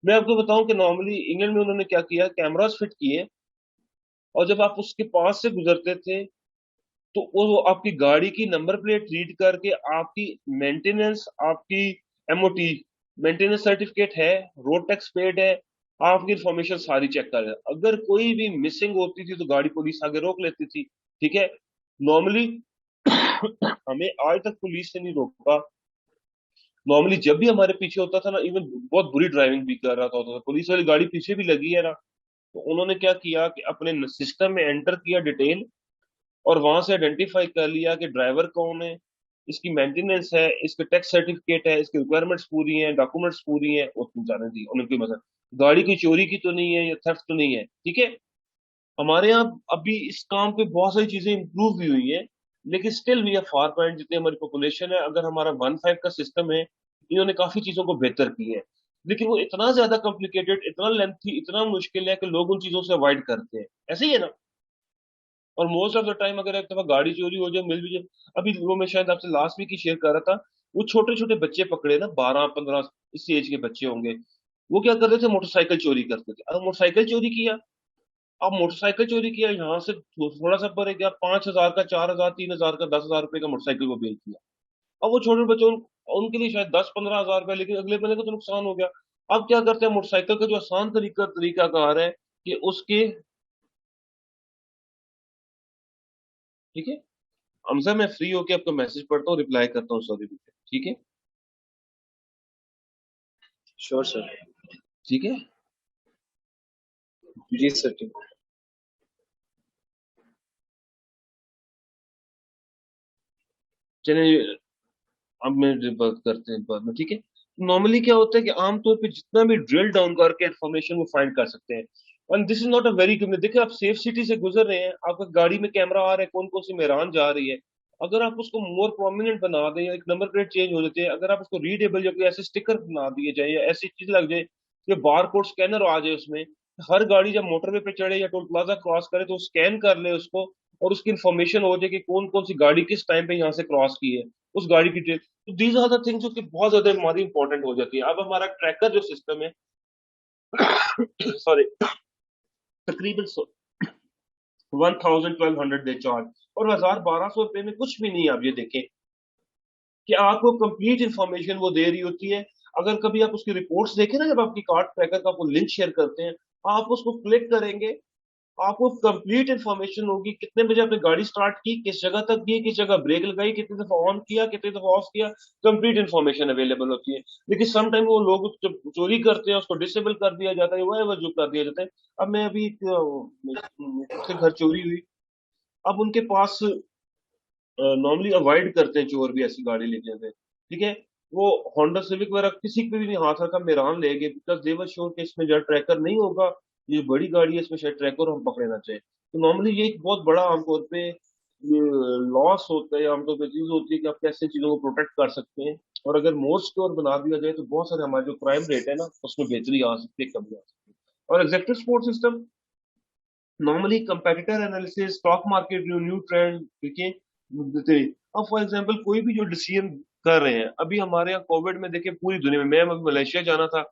A: मैं आपको बताऊं कि नॉर्मली इंग्लैंड में उन्होंने क्या किया, कैमरास फिट किए, और जब आप उसके पास से गुजरते थे तो वो आपकी गाड़ी की नंबर प्लेट रीड करके आपकी मेंटेनेंस, आपकी एमओटी मेंटेनेंस सर्टिफिकेट है, रोड टैक्स पेड है, आपकी इंफॉर्मेशन सारी चेक कर रहे हैं। अगर कोई भी मिसिंग होती थी तो गाड़ी पुलिस आगे रोक लेती थी, ठीक है। नॉर्मली हमें आज तक पुलिस ने नहीं रोका। नॉर्मली जब भी हमारे पीछे होता था ना, इवन बहुत बुरी ड्राइविंग भी कर रहा था, होता था पुलिस वाली गाड़ी पीछे भी लगी है ना, तो उन्होंने क्या किया कि अपने सिस्टम में एंटर किया डिटेल, और वहां से आइडेंटिफाई कर लिया कि ड्राइवर कौन है, इसकी मेंटेनेंस है, इसके टैक्स सर्टिफिकेट है, इसकी रिक्वायरमेंट्स पूरी हैं, डॉक्यूमेंट्स पूरी हैं, वो जाने दी उनकी मदद। गाड़ी की चोरी की तो नहीं है या थेफ्ट तो नहीं है, ठीक है। हमारे यहाँ अभी इस काम पे बहुत सारी चीजें इंप्रूव भी हुई हैं, लेकिन still we are far point. जितनी हमारी पॉपुलेशन है, अगर हमारा 1.5 का सिस्टम है, इन्होंने काफी चीजों को बेहतर की है। लेकिन वो इतना ज्यादा कॉम्प्लिकेटेड, इतना लेंथी, इतना मुश्किल है कि लोग उन चीजों से अवॉइड करते हैं। ऐसे ही है ना। और मोस्ट ऑफ द टाइम अगर एक दफा गाड़ी चोरी हो जाए, मिल भी जाए, अभी वो मैं शायद आपसे लास्ट वीक ही शेयर कर रहा था, वो छोटे छोटे बच्चे पकड़े ना, 12-15 इस एज के बच्चे होंगे, वो क्या करते थे, मोटरसाइकिल चोरी करते थे। अब मोटरसाइकिल चोरी किया, अब मोटरसाइकिल चोरी किया, यहाँ से थोड़ा सा परे गया, 5,000 का, 4,000, 3,000 का, 10,000 रुपए का मोटरसाइकिल को बेच दिया। अब वो छोटे बच्चे उनके लिए शायद 10-15 हजार रुपए, लेकिन अगले बंदे को तो नुकसान हो गया। अब क्या करते हैं, मोटरसाइकिल का जो आसान तरीका कार है कि उसके, ठीक है हमजा, मैं फ्री होके आपका मैसेज पढ़ता हूँ, रिप्लाई करता हूँ, सॉरी, ठीक है,
L: श्योर सर।
A: ठीक है
L: जी सर, ठीक।
A: चलिए अब मैं बात करते हैं बाद में, ठीक है। नॉर्मली क्या होता है कि आमतौर पे जितना भी ड्रिल डाउन करके इन्फॉर्मेशन वो फाइंड कर सकते हैं, and this is not a very good. देखिए आप सेफ सिटी से गुजर रहे हैं, आपका गाड़ी में कैमरा आ रहा है, कौन कौन सी मेहरान जा रही है, अगर आप उसको मोर प्रोमिनेंट बना दें, या एक नंबर प्लेट चेंज हो जाते हैं, अगर आप उसको रीडेबल या कोई ऐसे स्टिकर बना दिए जाए, या ऐसी चीज लग जाए कि बार कोड स्कैनर आ जाए उसमें, हर गाड़ी जब मोटरवे पे चढ़े या टोल प्लाजा क्रॉस करे तो स्कैन कर ले उसको, और उसकी इन्फॉर्मेशन हो जाए कि कौन कौन सी गाड़ी किस टाइम पे यहाँ से क्रॉस की है, उस गाड़ी की डिटेल। तो दीज आर द थिंग्स जो कि बहुत ज्यादा हमारी इंपॉर्टेंट हो जाती है। अब हमारा ट्रैकर जो सिस्टम है सॉरी, तकरीबन 1,000-1,200 दे चार्ज, और 1,000-1,200 रुपए में कुछ भी नहीं। आप ये देखें कि आपको कंप्लीट इंफॉर्मेशन वो दे रही होती है। अगर कभी आप उसकी रिपोर्ट्स देखें ना, जब आपकी कार्ड ट्रैकर का आपको लिंक शेयर करते हैं, आप उसको क्लिक करेंगे, आपको कंप्लीट इन्फॉर्मेशन होगी, कितने बजे आपने गाड़ी स्टार्ट की, किस जगह तक गई, किस जगह ब्रेक लगाई, कितनी दफा ऑन किया, कितनी दफा ऑफ किया, कंप्लीट इन्फॉर्मेशन अवेलेबल होती है। लेकिन सम टाइम वो लोग जब चोरी करते हैं उसको डिसेबल कर दिया जाता है, वो जो कर दिया जाता है। अब मैं अभी से घर चोरी हुई, अब उनके पास नॉर्मली अवॉइड करते हैं चोर भी ऐसी गाड़ी लेके जाते हैं, ठीक है। वो होंडा सिविक वगैरह किसी पे भी नहीं हाथ रखा, मेरान ले गए, बिकॉज दे वर श्योर कि इसमें जो ट्रैकर नहीं होगा, ये बड़ी गाड़ी है, इसमें शायद ट्रैकर हम पकड़े ना चाहे। तो नॉर्मली ये एक बहुत बड़ा आमतौर पे लॉस होता है, आमतौर पे चीज होती है कि आप कैसे चीजों को प्रोटेक्ट कर सकते हैं। और अगर मोर सिक्योर बना दिया जाए तो बहुत सारे हमारे जो क्राइम रेट है ना, उसमें बेहतरी आ सकती है, कमी आ सकती है। और executive support system normally competitor analysis, stock market new trend, ठीक है, देते हैं। अब फॉर एग्जांपल कोई भी जो डिसीजन कर रहे हैं, अभी हमारे यहाँ कोविड में देखिए पूरी दुनिया में, मैं अभी मलेशिया जाना था,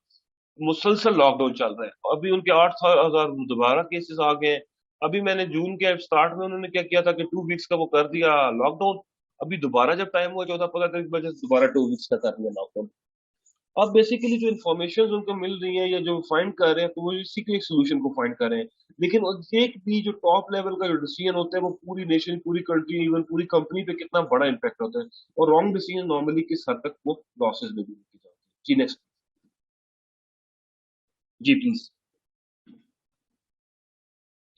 A: मुसलसल लॉकडाउन चल रहा है, अभी उनके 8,000 दोबारा केसेस आ गए हैं। अभी मैंने जून के स्टार्ट में उन्होंने क्या किया था कि 2 वीक्स का वो कर दिया लॉकडाउन, अभी दोबारा जब टाइम हुआ 14-15 तारीख की वजह से दोबारा 2 वीक्स का कर दिया लॉकडाउन। अब बेसिकली जो इन्फॉर्मेशन उनको मिल रही है या जो फाइंड कर रहे हैं, तो वो इसी के एक सोल्यूशन को फाइंड कर रहे हैं। लेकिन एक भी जो टॉप लेवल का जो डिसीजन होता है, वो पूरी नेशन, पूरी कंट्री, इवन पूरी कंपनी पे कितना बड़ा इम्पैक्ट होता है, और रॉन्ग डिसीजन नॉर्मली किस हद तक वो लॉसेस में भी की जाती है। जी नेक्स्ट, जी प्लीज।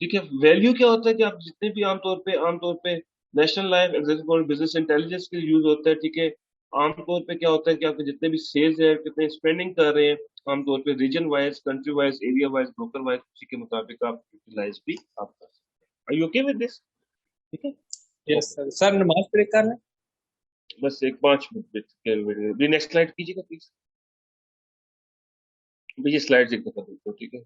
A: ठीक है, वैल्यू क्या होता है कि आप जितने भी आमतौर पे national life executive business intelligence के यूज होता है, ठीक है। आमतौर पे क्या होता है कि आपके जितने भी सेल्स है, कितने स्पेंडिंग कर रहे हैं, आमतौर पे region wise, country wise, area wise, broker wise, उसी के मुताबिक आप यूटिलाइज भी आप कर सकते हैं। Are you okay with this? ठीक है,
L: यस सर। सर नमाज ब्रेक करना है?
A: बस एक 5 मिनट भी। नेक्स्ट स्लाइड कीजिएगा प्लीज भैया, स्लाइड एक दफा देखो, ठीक है।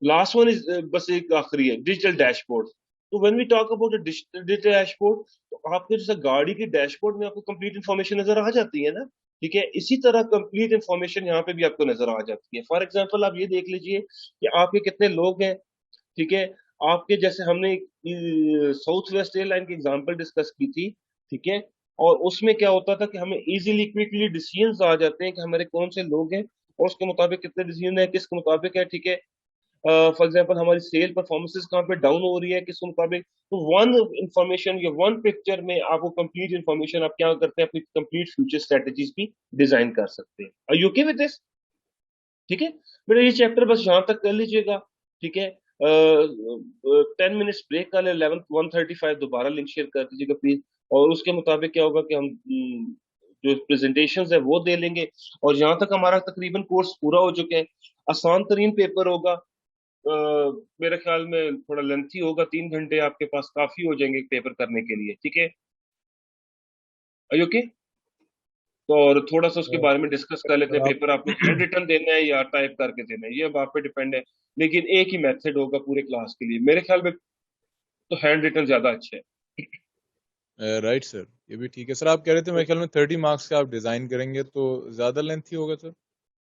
A: लास्ट वन इज बस एक आखिरी है, डिजिटल डैशबोर्ड। तो when we talk about digital dashboard, तो आपके जैसे गाड़ी के डैशबोर्ड में आपको कंप्लीट इन्फॉर्मेशन नजर आ जाती है ना, ठीक है। इसी तरह कंप्लीट इन्फॉर्मेशन यहाँ पे भी आपको नजर आ जाती है। फॉर एग्जांपल आप ये देख लीजिए कि आपके कितने लोग हैं, ठीक है। आपके जैसे हमने साउथ वेस्ट एयरलाइन की एग्जांपल डिस्कस की थी, ठीक है। और उसमें क्या होता था कि हमें इजीली क्विकली डिसीजंस आ जाते हैं कि हमारे कौन से लोग हैं और उसके मुताबिक कितने डिसीजन है, किसके मुताबिक है, ठीक है। फॉर एग्जाम्पल हमारी सेल परफॉर्मेंसेस कहाँ पे डाउन हो रही है, किस मुताबिक। तो वन इंफॉर्मेशन या वन पिक्चर में आपको कंप्लीट इंफॉर्मेशन, आप क्या करते हैं, अपनी कंप्लीट फ्यूचर स्ट्रेटेजीज भी डिजाइन कर सकते हैं। Are you okay with this? ठीक है बेटा, ये चैप्टर बस यहाँ तक कर लीजिएगा, ठीक है। 10 मिनट्स ब्रेक का 11:135 दोबारा लिंक शेयर कर दीजिएगा प्लीज। और उसके मुताबिक क्या होगा कि हम जो प्रेजेंटेशंस है वो दे लेंगे। और यहाँ तक हमारा तकरीबन कोर्स पूरा हो चुका है। आसान तरीन पेपर होगा, मेरे ख्याल में थोड़ा लेंथी होगा, 3 घंटे आपके पास काफी हो जाएंगे पेपर करने के लिए, ठीक है। ओके, तो और थोड़ा सा उसके बारे में डिस्कस कर लेते
C: सर
A: हैं।
C: आप
A: पेपर आपने हैंड रिटन देना है या टाइप करके देना है, ये अब आप पे डिपेंड है, लेकिन एक ही मेथड होगा पूरे क्लास के लिए मेरे ख्याल में, तो हैंड रिटन ज्यादा अच्छा है।
C: राइट सर, ये भी ठीक है। सर आप कह रहे थे मेरे ख्याल में 30 मार्क्स का आप डिजाइन करेंगे तो ज्यादा लेंथी होगा सर?